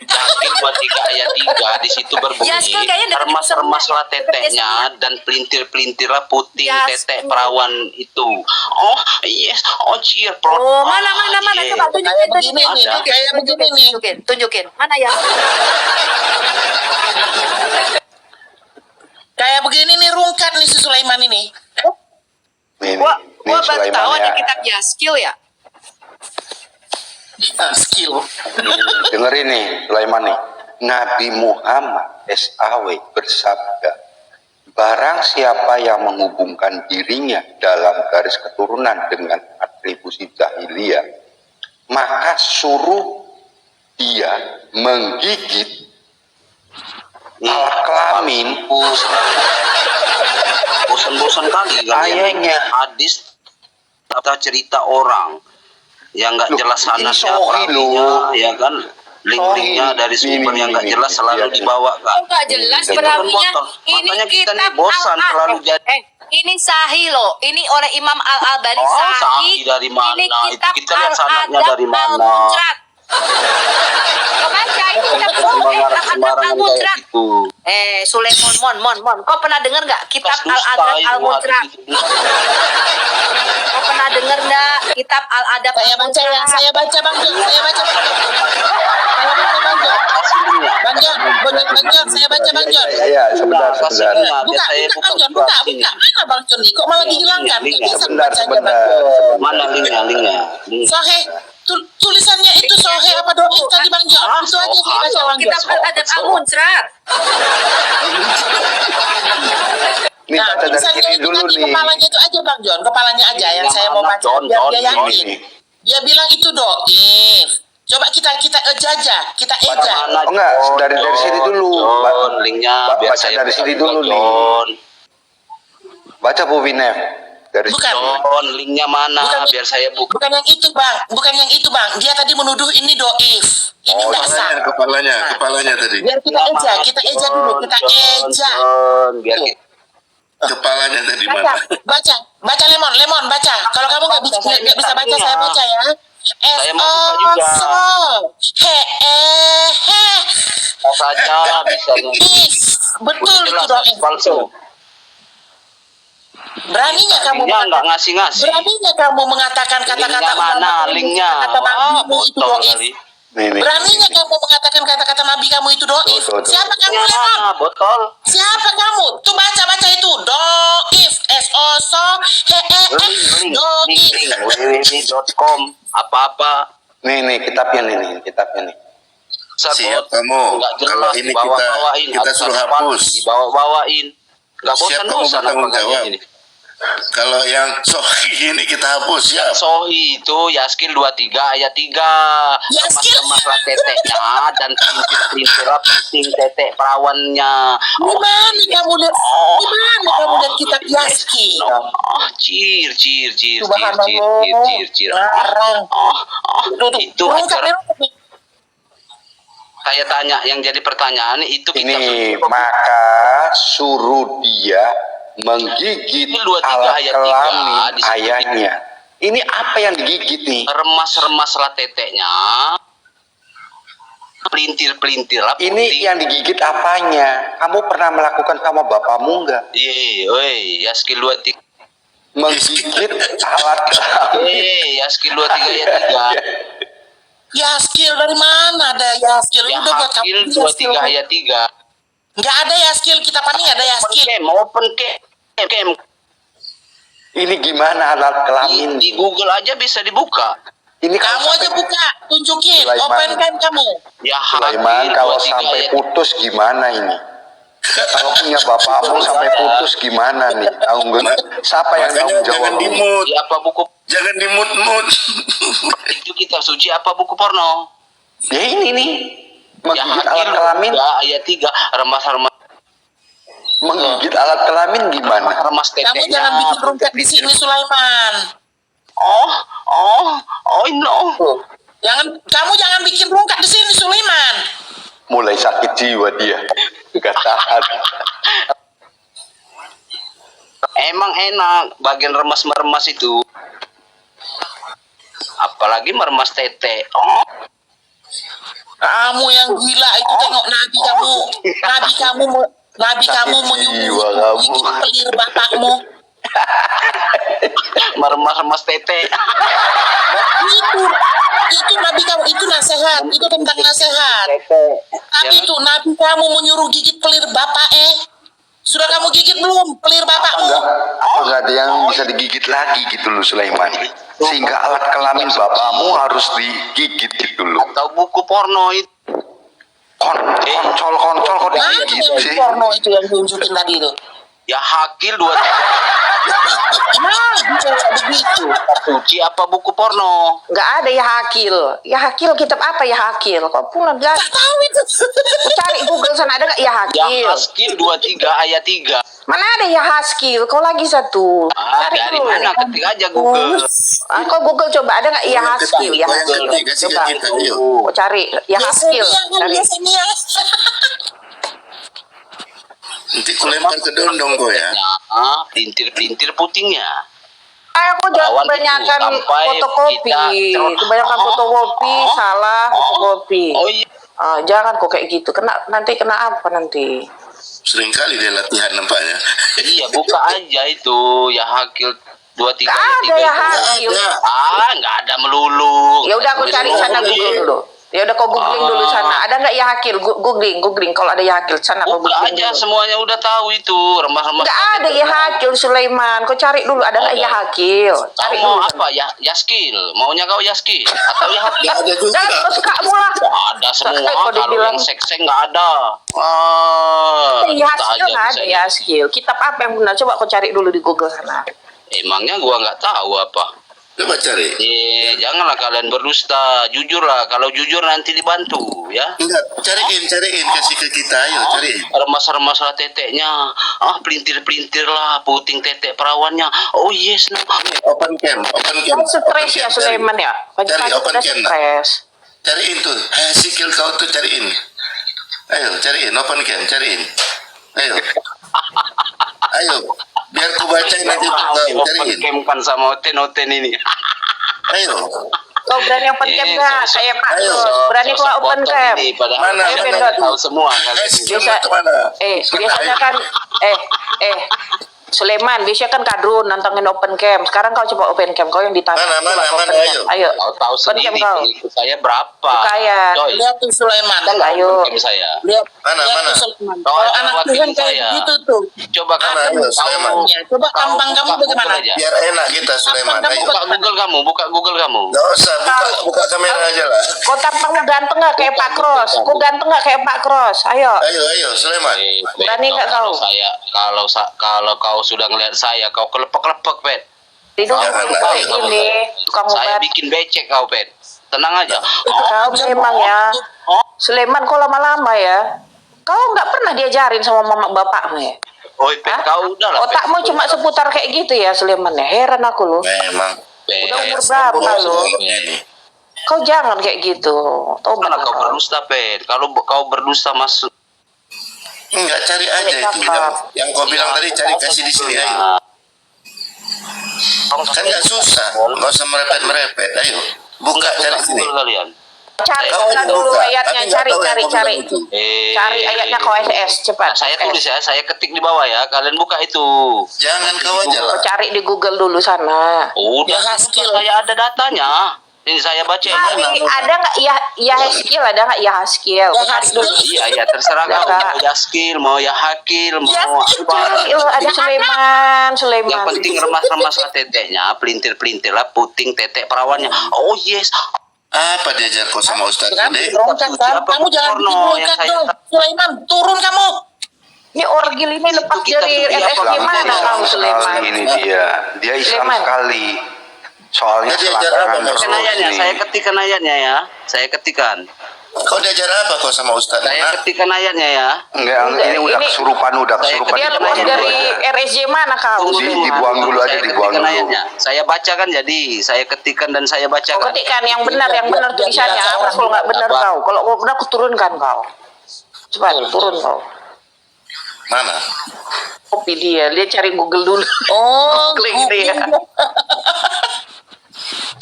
Yaskil 23 ayat 3 di situ berbunyi Yaskil kayaknya deket remas-remaslah Yesemia. teteknya dan pelintir-pelintirlah puting Yaskil. tetek perawan itu. Oh yes, oh cheer plot. Oh, mana yeah. coba Kayak begini nih, Ada. kayak begini nih. tunjukin. Mana ya? Kayak begini nih rungkat nih si Sulaiman ini. Nih Gua baru Sulaiman tahu ada ya. kitab Yaskil ya. Skill. Dengerin nih Sulaiman nih. Nabi Muhammad SAW bersabda, barang siapa yang menghubungkan dirinya dalam garis keturunan dengan atribusi jahiliyah, maka suruh dia menggigit alat kelamin Bosan-bosan kali kalian Ayahnya. hadis atau cerita orang yang nggak Loh, jelas ini sanadnya, Sohi perawinya, loh. ya kan, link-linknya Sohi. dari sumber Ini, yang nggak ini, jelas ini, selalu lihat nih. dibawakan. Oh, nggak jelas Itu kan perawinya. botol. Ini Makanya kita nih kitab bosan terlalu jadi. Ini sahih loh. Ini oleh Imam Al-Albani Oh, sahih. sahih dari mana? Ini Itu kitab kita lihat sanadnya Al-Adab dari mana. Al-Munjat. Kau baca ini kitab Sembarangan Al-Adab kayak Al-Munjat. gitu. Sulaiman, Mon. Kau pernah dengar nggak kitab Kas dusta Al-Adab itu, Al-Munjat? hadis itu. Kau pernah dengar nggak kitab Al-Adab Saya baca ya, saya baca Bang Jon, saya baca Bang Jon. Saya baca Bang Jon. Hasilnya. Bang Jon, saya baca Bang Jon. Ya, sebentar. Hasilnya, biar Buka, saya Bang Jon, juga buka. sini. Mana Bang Jon nih? Kok malah dihilangkan? Linknya, Bisa Sebentar, baca aja Bang Jon. Mana linknya? Sohe, tulisannya itu Sohe apa doa tadi Bang Jon? Ah, Itu aja saya baca Bang Jon. kitab Al-Adab Al-Munjat. Ini Nah, baca dari tulisannya sini itu dulu tadi nih. kepalanya itu aja Bang Jon, kepalanya aja yang Yang saya mau mana, baca Jon, biar Jon, dia Jon. yakin. Ini. Dia bilang itu doif. Coba kita jajah, kita eja. Oh, enggak, dari sini dulu. John, linknya biar Baca saya dari buka sini juga, dulu nih. John. Baca Bu Winef. Dari Bukan. John, linknya mana Bukan. biar saya buka. Bukan yang itu Bang, bukan yang itu Bang. Dia tadi menuduh ini doif. Ini nggak sah. Kepalanya tadi. Biar kita eja dulu, kita eja. John, biar kita Kepalanya tadi Baca Lemon, baca. Kalau kamu nggak bisa baca, saya baca ya. Saya mau buka juga. saja bisa Betul itu jelas doif. palsu. Beraninya kamu Linknya nggak ngasih-ngasih. Beraninya kamu mengatakan kata-kata Linknya mana? Linknya. kata nabimu itu botol doif. kali. Nih. Beraninya kamu mengatakan kata-kata nabi kamu itu doif. Tuh. Siapa kamu Linknya Lemon? mana? Botol. Siapa kamu? Tuh baca itu doif. Link doif. www.com apa-apa. Nih kitabnya nih. Siap kamu. Nggak jelas, Kalau ini dibawa-bawain. kita suruh Ada hapus. Dibawa-bawain. Nggak Siap kamu bosan-bosan bertanggung apa kayak jawab. gini. Kalau yang Sohi ini kita hapus ya. Sohi itu Yaskil 23 ayat 3. Yaskil. Masalah teteknya dan pelintir penting tetek perawannya. Di mana kamu lihat? Di mana kamu lihat kitab Yaskil? Cir. Larang. Itu acara. Saya tanya, yang jadi pertanyaan itu kita Ini maka suruh dia menggigit Ini 23 alat ayat 3, kelamin di situ. ayahnya. Ini apa yang digigit nih? remas-remaslah teteknya, pelintir lah. Ini yang digigit apanya? Kamu pernah melakukan sama bapakmu enggak? Iya, Yaskil 23 menggigit alat kelamin. ya skill 23 ayat 3. Ya skill dari mana ada ya skill? Ya Udah buat skill kamu 23 ayat 3. Nggak ada ya skill, kita paling ada ya skill. Open cam. Ini gimana alat kelamin? Di Google aja bisa dibuka. Ini Kamu kalau aja sampai- buka, tunjukin, Sulaiman. open kan kamu. Ya Sulaiman, Hakil kalau 23 sampai ayat putus gimana ini? Kalau punya bapakmu sampai putus gimana nih? Siapa yang tanggung jawab? Jangan dimut, Di apa buku jangan dimut-mut. itu kitab suci apa buku porno? Ya ini nih, Ya menggigit Hakil alat kelamin, 23 ayat 3 remas-remas menggigit alat kelamin gimana? tetenya. Kamu jangan bikin rungkat di sini, Sulaiman. No. Kamu jangan bikin rungkat di sini, Sulaiman. Mulai sakit jiwa dia, gak tahan. Emang enak bagian remas-meremas itu. Apalagi meremas tete. Kamu yang gila itu tengok nabi kamu jiwa kamu. gigit pelir bapakmu. Meremas-remas tete. Itu nabi kamu, itu nasihat, itu tentang nasihat. Tapi itu nabi kamu menyuruh gigit pelir bapak. Sudah kamu gigit belum pelir bapakmu? Enggak ada yang bisa digigit lagi gitu loh Sulaiman. Sehingga alat kelamin bapakmu harus digigit gitu loh. Atau buku porno itu. Koncol kok Mana digigit yang sih? porno itu yang tunjukin tadi itu? Ya Hakil 23 Nah, bisa begitu. suci apa buku porno? Nggak ada ya Hakil. Ya Hakil kitab apa ya Hakil? Kok pula nggak Tak tahu itu. Aku cari Google sana ada nggak ya Ya Hakil? Haskil 23 ayat 3. Mana ada ya Haskil? Kau lagi satu. Dari mana? Ketik aja Google. Kau Google coba ada nggak ya Haskil? Ya Kau yang Haskil. ketik, kasih Coba. ke kita, yuk. Kau cari ya Haskil. Cari. Biasanya. Nanti ku lempar ke dondong kau ya. Nah, pelintir-pelintir putingnya. Aku jangan Lawan itu, kebanyakan sampai fotokopi. kita- Kebanyakan fotokopi, salah fotokopi. Oh iya. Jangan kok kayak gitu. Nanti kena apa nanti? Sering kali dia latihan nampaknya. Iya, buka aja itu ya Hakil 23 Nggak ayat 3 ada ya itu. Hakil. Nggak ada melulu. Ya udah aku cari sana Google dulu. Ya udah kau googling dulu sana. Ada nggak ya Hakil? Googling. Kalau ada ya Hakil sana kau Buka googling aja dulu. semuanya udah tahu itu remas-remas. Nggak ada ya Hakil Sulaiman. Kau cari dulu. Ada nggak ya Hakil? Kau Cari mau dulu. apa ya? Yaskil. Maunya kau Yaskil atau ya Hakil? Nggak ada juga. Jangan terus kamu lah. Nggak ada semua. Kau Kalau dibilang- yang seks-seks nggak ada. Ya entah Haskil aja nggak ada bisanya. ya Haskil. Kitab apa yang benar? Coba kau cari dulu di Google sana. Emangnya gua nggak tahu apa. Coba cari. Janganlah kalian berdusta. Jujurlah. Kalau jujur nanti dibantu ya. Enggak, cariin, kasih ke kita, ayo cariin. Remas-remas lah teteknya. Pelintir-pelintir lah puting tetek perawannya. Oh yes, no. Open cam. Kau stres ya Sulaiman ya? Cari open cam. Stres. Cariin tuh, sikil kau tuh cariin. Ayo, cariin, open cam, cariin. Ayo, biar ku bacain nanti kau cariin. Camkan sama oten-oten ini. Ayo, Kau berani open cam nggak? Kayak Pak ayo. Ros. Berani kau open cam? Mana, Ayo, mana? Bendot. Tahu semua kalian. sikil Biasa- kemana? Biasanya kan Sulaiman, biasanya kan kadrun nantangin open cam. Sekarang kau coba open cam, kau yang ditanya. Mana, Coba mana, open cam. ayo. Ayo. Tahu Open cam sendiri kau. pengikut saya berapa. Bukayan. Coy, Lihat tuh Sulaiman. Ayo. open cam saya. Lihat Mana? tuh Sulaiman. Kau Kalau aja anak wakilin Tuhan kayak saya. gitu tuh. Coba kamu Ayo, Sulaiman. Coba tampang kamu bagaimana? Biar enak kita, Sulaiman. Ayo. Buka Google kamu. Gak usah, buka kamera aja lah. Kau tampangmu ganteng nggak kayak Pak Cross? Kau ganteng nggak kayak Pak Cross? Ayo. Ayo, Sulaiman. Berani nggak kau? Kalau kau sudah ngeliat saya, kau kelepek-kelepek, Pet. Tidur Jangan, kayak jangan. gini. Tukang Saya obat. bikin becek kau, Pet. Tenang aja. Kau memang ya. Sulaiman kau lama-lama ya. Kau nggak pernah diajarin sama mama bapakmu ya? Oi, Pet, Hah? kau udah lah. Pet. Otakmu cuma seputar kayak gitu ya Sulaiman ya. Heran aku loh. Memang. Pet. Udah umur berapa lo? Kau jangan kayak gitu. Tobat Mana lah kau kau. berdusta, Pet? Kalau kau berdusta masuk. Enggak, cari aja itu. Yang kau bilang tadi, cari kasih di sini, ayo. Kan nggak susah, nggak usah merepet-merepet. Ayo, buka cari sini. Google kalian. Cari Kau sana aja dulu buka. ayatnya, Tapi nggak cari tahu yang cari kau cari. bilang itu. Cari ayatnya ke OSS cepat. Saya tulis ya, saya ketik di bawah ya. Kalian buka itu. Jangan kau aja lah. Cari di Google dulu sana. Udah, Haskell. saya ada datanya. Ini saya baca. Cari ada nggak ya Haskell, ada nggak ya Haskell? Cari dulu. Iya, iya, terserah Ada kau. nggak? Mau Yaskil, mau Yahakil, mau Cari, apa. ada Sulaiman. Yang penting remas-remas lah teteknya, pelintir-pelintir lah, puting tetek perawannya. Oh yes. Apa diajar kau sama Ustaz Kamu tadi? berontak kan? Kamu jangan bikin Porno yang berontak saya- dong. Sulaiman, turun kamu. Ini orgil ini lepas kita dari tuh RSG apa, mana Islam kau Sulaiman? Ini dia Islam Sulaiman. sekali. Soalnya Dia diajar selangkangan apa, Mas? terus Ayatnya, ini. saya ketikkan ayatnya ya. Saya ketikkan. Kau diajar apa kau sama Ustaz? Saya Nah, ketikkan ayatnya ya. Enggak, ini udah Ini- kesurupan, udah kesurupan. Dia lepas dibuang dulu dari aja. RSG mana kau? Tunggu dulu. dibuang dulu aja, Saya dibuang ketikkan dulu. ayatnya. Saya bacakan jadi. Saya ketikkan dan saya Kau bacakan. ketikkan yang benar tulisannya. Biar Apa kalau nggak benar Apa? kau? Kalau kau benar, aku turunkan kau. Cepat turun kau. mana? Copy dia cari Google dulu. Oh, Klik dia.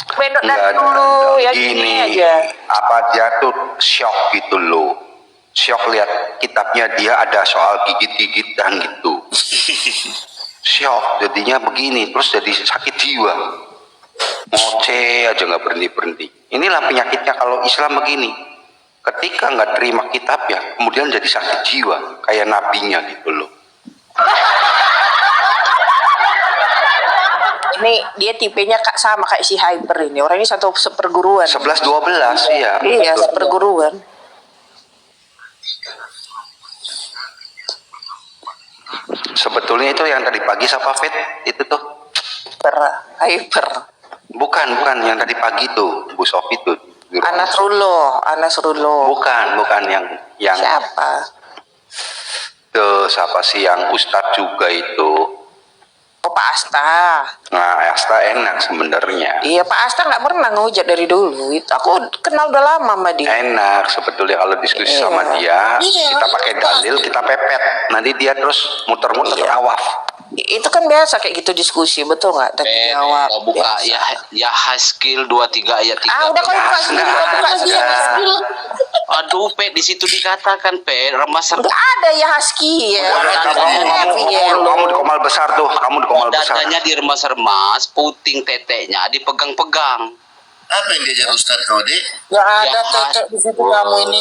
Bedok Enggak dari ada. dulu ya gini aja. Apa dia tuh shock gitu loh. Shock lihat kitabnya dia ada soal gigit-gigitan gitu. Shock jadinya begini, terus jadi sakit jiwa. Ngoceh aja nggak berhenti-berhenti. Inilah penyakitnya kalau Islam begini. Ketika nggak terima kitabnya, kemudian jadi sakit jiwa kayak nabinya gitu loh. Ini dia tipenya sama kayak si Hyper ini. Orang ini satu seperguruan. 11-12 ya. Iya, betul. seperguruan. Sebetulnya itu yang tadi pagi siapa Fit? Itu tuh. Hyper. Bukan yang tadi pagi tuh, Bu Sofi tuh. Anas Rulo. Bukan yang Siapa? tuh siapa sih yang Ustadz juga itu. Oh, Pak Asta. Nah, Asta enak sebenarnya. Iya, Pak Asta nggak pernah ngehujat dari dulu. Itu aku kenal udah lama sama dia. Enak sebetulnya kalau diskusi Iya. sama dia, Iya, kita pakai dalil, kita pepet. Nanti dia terus muter-muter tawaf. Itu kan biasa kayak gitu diskusi, betul nggak? Tanya jawab. Kau buka Biasa. ya Haskell 23 ayat 3. Ah, udah kau buka sendiri, kau buka sendiri. Aduh, Pe, di situ dikatakan, Pe, remas Nggak ada ya Husky ya. Kamu di komal besar tuh, kamu di komal besar. dadanya diremas-remas, puting teteknya dipegang-pegang. Apa yang diajar Ustaz kau, Dek? Nggak ada tetek di situ kamu ini.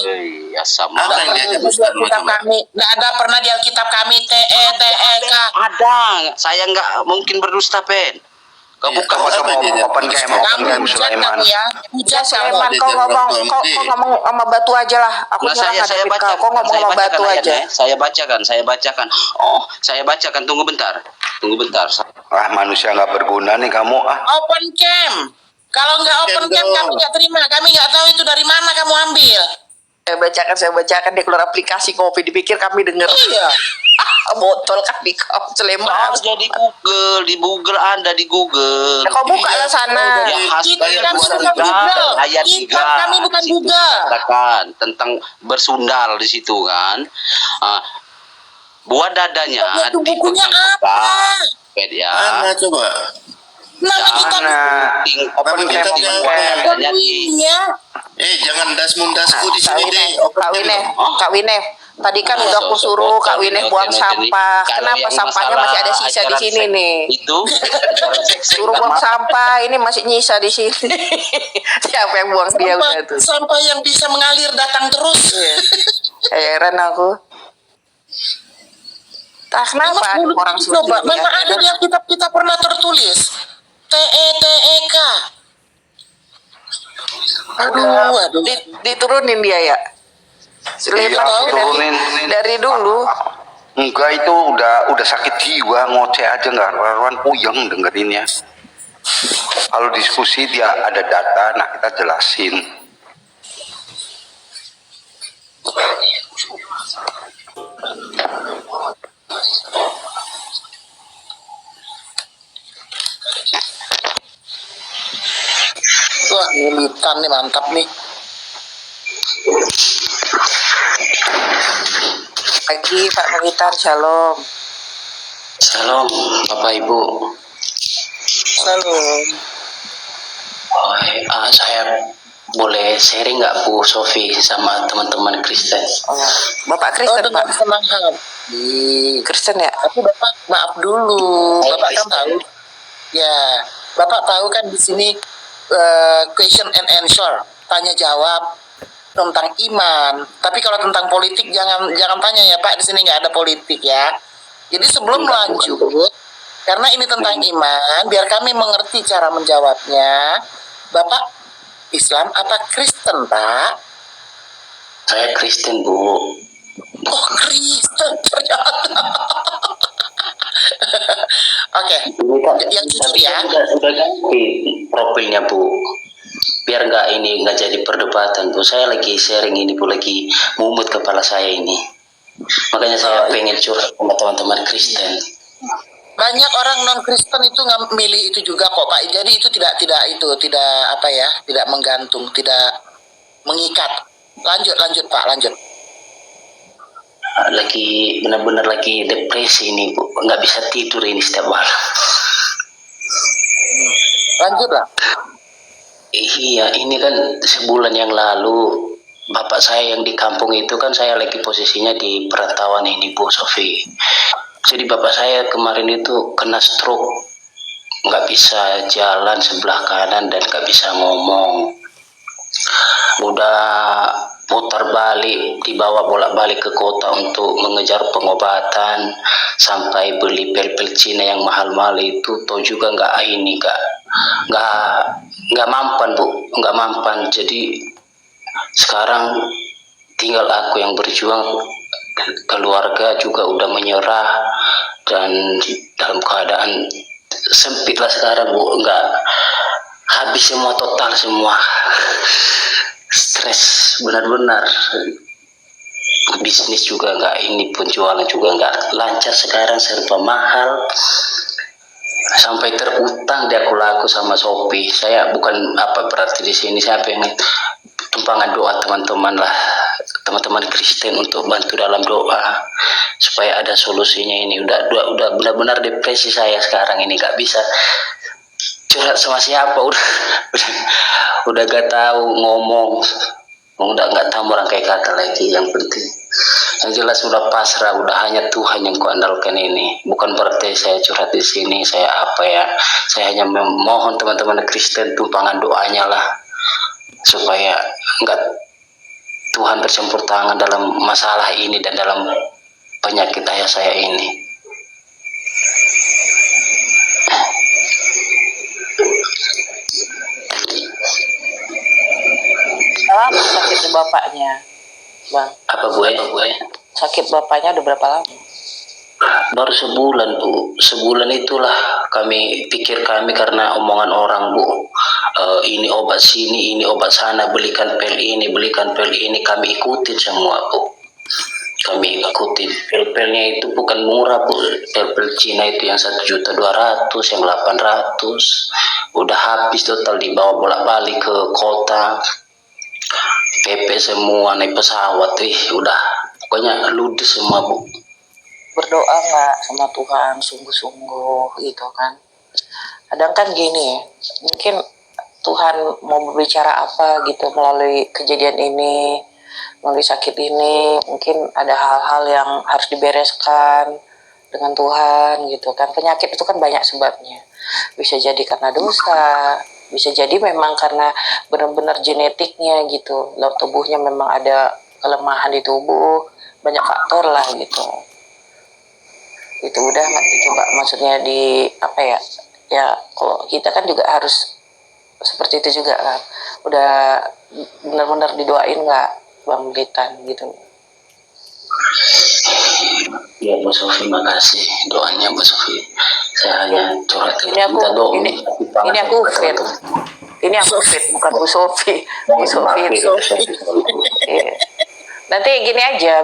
Ya sama. Apa yang diajar Di Ustaz Alkitab coba? kami, nggak ada pernah di Alkitab kami TEK. Ada, saya nggak mungkin berdusta, Pen. Kau Iya, buka kamu Kamu apa dia? open game Kamu hujat Sulaiman. kamu ya, Ya hujat kamu. Sulaiman, Dia kau jadi ngomong, orang kau tua, ngomong sama batu aja lah. Aku Nah, nyerah saya hadapin baca, kau. Kau ngomong saya sama bacakan batu aja. ayatnya. Saya bacakan. Oh, saya bacakan. Tunggu bentar. Ah, manusia nggak berguna nih kamu. Ah, Open cam. Kalau nggak open cam dong. kami nggak terima. Kami nggak tahu itu dari mana kamu ambil. Saya bacakan dia keluar aplikasi kopi, dipikir kami denger. Iya. Botol kami kau Sulaiman. Aja di Google Anda di Google. Nah, kau buka lah sana. Ya, Kita Haskell kami bukan 23 Google. ayat Kita 3. kami bukan Di situ Google. dikatakan tentang bersundal di situ kan. Buat dadanya Itu bukunya dipegang-pegang. apa? Pet ya. Mana coba? Nama kita mana? Open Nama kita cam, apa? dadanya di bukunya. Jangan dasmu-dasku di Kak sini, Winef, Dek. Open Kak cam Winef, dong. Kak Winef. Tadi kan udah aku suruh Kak Winef buang sampah. Kenapa sampahnya masih ada sisa di sini nih? Itu Suruh buang sampah, ini masih nyisa di sini. Siapa yang buang dia udah tuh? Sampah yang bisa mengalir datang terus. Heran aku. Tak kenapa ada orang Coba, seperti memang ada di Alkitab kita pernah tertulis TEK. Aduh. Diturunin dia ya. Sulaiman Iya, dari, turunin. dari dulu. Enggak, itu udah sakit jiwa, ngoceh aja nggak karuan, puyeng dengerinnya. Kalau diskusi dia ada data, nah kita jelasin. Wah, militan nih mantap nih. Pagi Pak Militan, shalom. Salam Bapak Ibu. Salam. Saya boleh sharing nggak Bu Sofi sama teman-teman Kristen? Oh, Bapak Oh, Kristen, dengan Pak. senang hati. Kristen ya? Tapi Bapak maaf dulu, Bapak kan tahu. Ya, Bapak tahu kan di sini question and answer, tanya jawab tentang iman. Tapi kalau tentang politik jangan tanya ya Pak, di sini nggak ada politik ya. Jadi sebelum lanjut, karena ini tentang iman, biar kami mengerti cara menjawabnya. Bapak Islam apa Kristen, Pak? Saya Kristen Bu. Oh, Kristen ternyata. Oke, yang jujur ya. Udah ganti profilnya Bu. Biar nggak jadi perdebatan Bu. Saya lagi sharing ini Bu, lagi mumut kepala saya ini. Makanya saya pengen curhat sama teman-teman Kristen. Banyak orang non Kristen itu nggak milih itu juga kok Pak. Jadi itu tidak apa ya, tidak menggantung, tidak mengikat. Lanjut Pak, lanjut. Lagi benar-benar lagi depresi ini Bu, nggak bisa tidur ini setiap malam. Lanjut lah. Iya, ini kan sebulan yang lalu bapak saya yang di kampung itu kan saya lagi posisinya di perantauan ini Bu Sofi. Jadi bapak saya kemarin itu kena stroke, nggak bisa jalan sebelah kanan dan nggak bisa ngomong. Udah putar balik, dibawa bolak-balik ke kota untuk mengejar pengobatan, sampai beli pil-pil Cina yang mahal-mahal itu, toh juga nggak mampan Bu, nggak mampan. Jadi sekarang tinggal aku yang berjuang, keluarga juga udah menyerah dan dalam keadaan sempit lah sekarang Bu, nggak habis semua, total semua. Stres benar-benar, bisnis juga nggak, ini penjualan juga nggak lancar sekarang, serba mahal, sampai terutang dia aku laku sama Shopee. Saya bukan apa berarti di sini, saya pengen tumpangan doa teman-teman lah, teman-teman Kristen untuk bantu dalam doa supaya ada solusinya. Ini udah benar-benar depresi saya sekarang ini, nggak bisa curhat sama siapa, udah gak tahu ngomong, udah gak tahu merangkai kata lagi. Yang penting yang jelas udah pasrah, udah hanya Tuhan yang kuandalkan ini. Bukan berarti saya curhat di sini, saya hanya memohon teman-teman Kristen tumpangan doanya lah, supaya enggak Tuhan bercampur tangan dalam masalah ini dan dalam penyakit ayah saya ini. Lama sakit bapaknya, Bang? Apa Bu? Sakit bapaknya udah berapa lama? Baru sebulan Bu. Sebulan itulah kami karena omongan orang Bu, ini obat sini, ini obat sana, belikan pil ini, kami ikutin semua Bu. Kami ikutin. Pil-pilnya itu bukan murah Bu. Pil-pil Cina itu yang 1.200.000, yang 800, udah habis total, dibawa bolak-balik ke kota. PP semua, naik pesawat, udah pokoknya ludes semua Bu. Berdoa nggak sama Tuhan sungguh-sungguh gitu kan? Kadang kan gini, mungkin Tuhan mau berbicara apa gitu melalui kejadian ini, melalui sakit ini. Mungkin ada hal-hal yang harus dibereskan dengan Tuhan gitu kan. Penyakit itu kan banyak sebabnya, bisa jadi karena dosa, bisa jadi memang karena benar-benar genetiknya gitu, dalam tubuhnya memang ada kelemahan di tubuh, banyak faktor lah gitu. Itu udah coba, maksudnya di apa ya, kalau kita kan juga harus seperti itu juga kan, udah benar-benar didoain nggak Bang Blitan gitu. Ya Bu Sofi, makasih doanya Bu Sofi. Saya hanya curhat. Ini aku fit, bukan Bu Sofi. Bu Sofi. Iya. Nanti gini aja,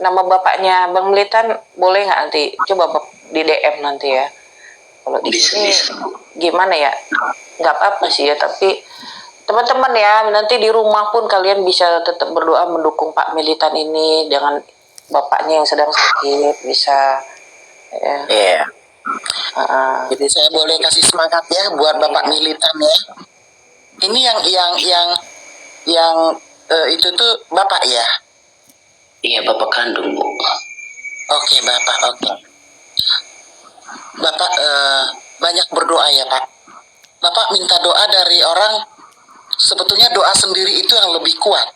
nama bapaknya Bang Blitan boleh nggak nanti coba di DM nanti ya. Kalau di sini gimana ya? Nggak apa-apa sih ya, tapi teman-teman ya, nanti di rumah pun kalian bisa tetap berdoa mendukung Pak Militan ini dengan bapaknya yang sedang sakit, bisa ya. Iya. Jadi saya boleh kasih semangat ya buat Bapak Militan ya. Ini yang itu tuh Bapak ya? Iya, bapak kandung, Bu. Oke, Bapak, oke. Bapak banyak berdoa ya, Pak. Bapak minta doa dari orang, sebetulnya doa sendiri itu yang lebih kuat.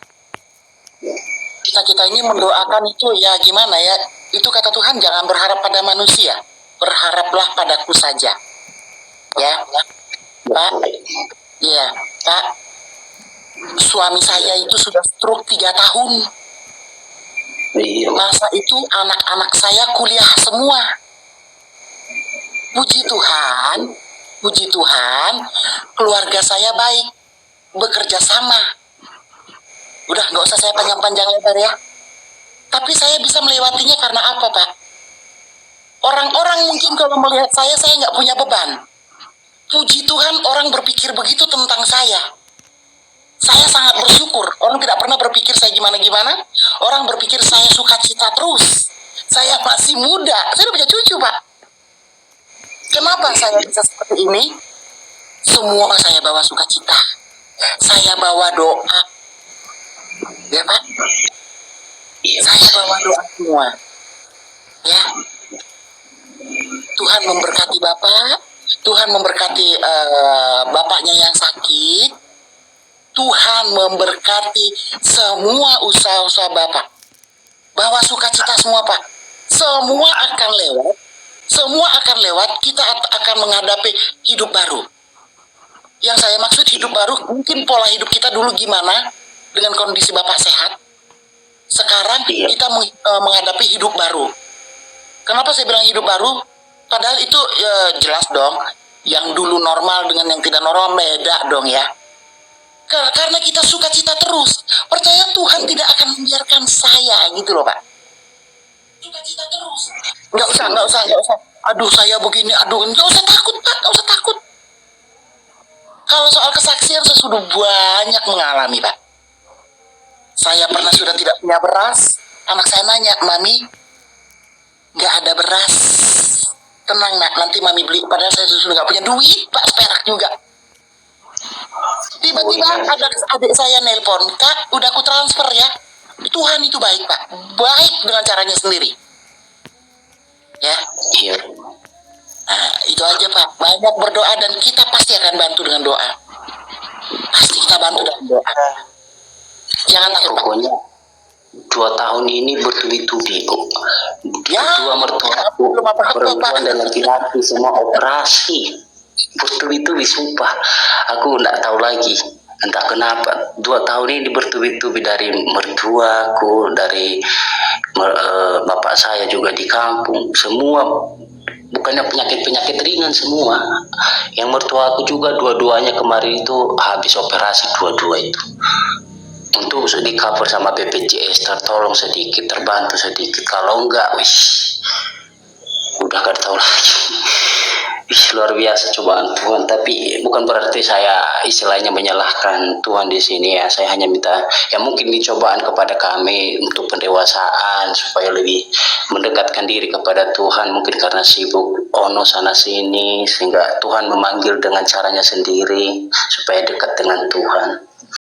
Kita ini mendoakan itu ya gimana ya, itu kata Tuhan, jangan berharap pada manusia, berharaplah padaku saja. Ya, Pak. Iya, Pak. Suami saya itu sudah stroke 3 tahun. Iya. Masa itu anak-anak saya kuliah semua. Puji Tuhan, keluarga saya baik, bekerja sama. Udah nggak usah saya panjang-panjang lebar ya. Tapi saya bisa melewatinya karena apa, Pak? Orang-orang mungkin kalau melihat saya nggak punya beban. Puji Tuhan orang berpikir begitu tentang saya. Saya sangat bersyukur. Orang tidak pernah berpikir saya gimana-gimana. Orang berpikir saya sukacita terus. Saya masih muda. Saya udah punya cucu, Pak. Kenapa saya bisa seperti ini? Semua saya bawa sukacita. Saya bawa doa. Ya, Pak? Saya bawa doa semua. Ya. Tuhan memberkati Bapak. Tuhan memberkati bapaknya yang sakit. Tuhan memberkati semua usaha-usaha Bapak. Bawa sukacita semua, Pak. Semua akan lewat. Semua akan lewat, kita akan menghadapi hidup baru. Yang saya maksud hidup baru, mungkin pola hidup kita dulu gimana dengan kondisi Bapak sehat. Sekarang kita menghadapi hidup baru. Kenapa saya bilang hidup baru? Padahal itu jelas dong, yang dulu normal dengan yang tidak normal beda dong ya. Karena kita sukacita terus. Percaya Tuhan tidak akan membiarkan saya gitu loh, Pak. Sukacita terus. Nggak usah. Aduh, saya begini, nggak usah takut, Pak, nggak usah takut. Kalau soal kesaksian, saya sudah banyak mengalami, Pak. Saya pernah sudah tidak punya beras. Anak saya nanya, Mami, nggak ada beras. Tenang, Nak, nanti Mami beli. Padahal saya sudah nggak punya duit, Pak, seperak juga. Tiba-tiba ada adik saya nelpon, Kak, udah aku transfer ya. Tuhan itu baik, Pak. Baik dengan caranya sendiri. Ya. Iya. Nah, itu aja, Pak. Banyak berdoa dan kita pasti akan bantu dengan doa. Pasti kita bantu dengan doa. Jangan takut, Pak. Pokoknya 2 tahun ini bertubi-tubi, Bu. Ya, Dua mertuaku, belum apa-apa, perempuan Pak. dan laki-laki semua operasi. Bertubi-tubi, sumpah. Aku nggak tahu lagi. Entah kenapa 2 tahun ini bertubi-tubi, dari mertuaku, dari bapak saya juga di kampung, semua bukannya penyakit ringan semua. Yang mertuaku juga dua-duanya kemarin itu habis operasi, dua-dua itu. Untuk di cover sama BPJS, tertolong sedikit, terbantu sedikit. Kalau enggak, udah gak tahu lagi. Luar biasa cobaan Tuhan. Tapi bukan berarti saya istilahnya menyalahkan Tuhan di sini ya. Saya hanya minta ya mungkin dicobaan kepada kami untuk pendewasaan supaya lebih mendekatkan diri kepada Tuhan. Mungkin karena sibuk ono sana sini, sehingga Tuhan memanggil dengan caranya sendiri supaya dekat dengan Tuhan.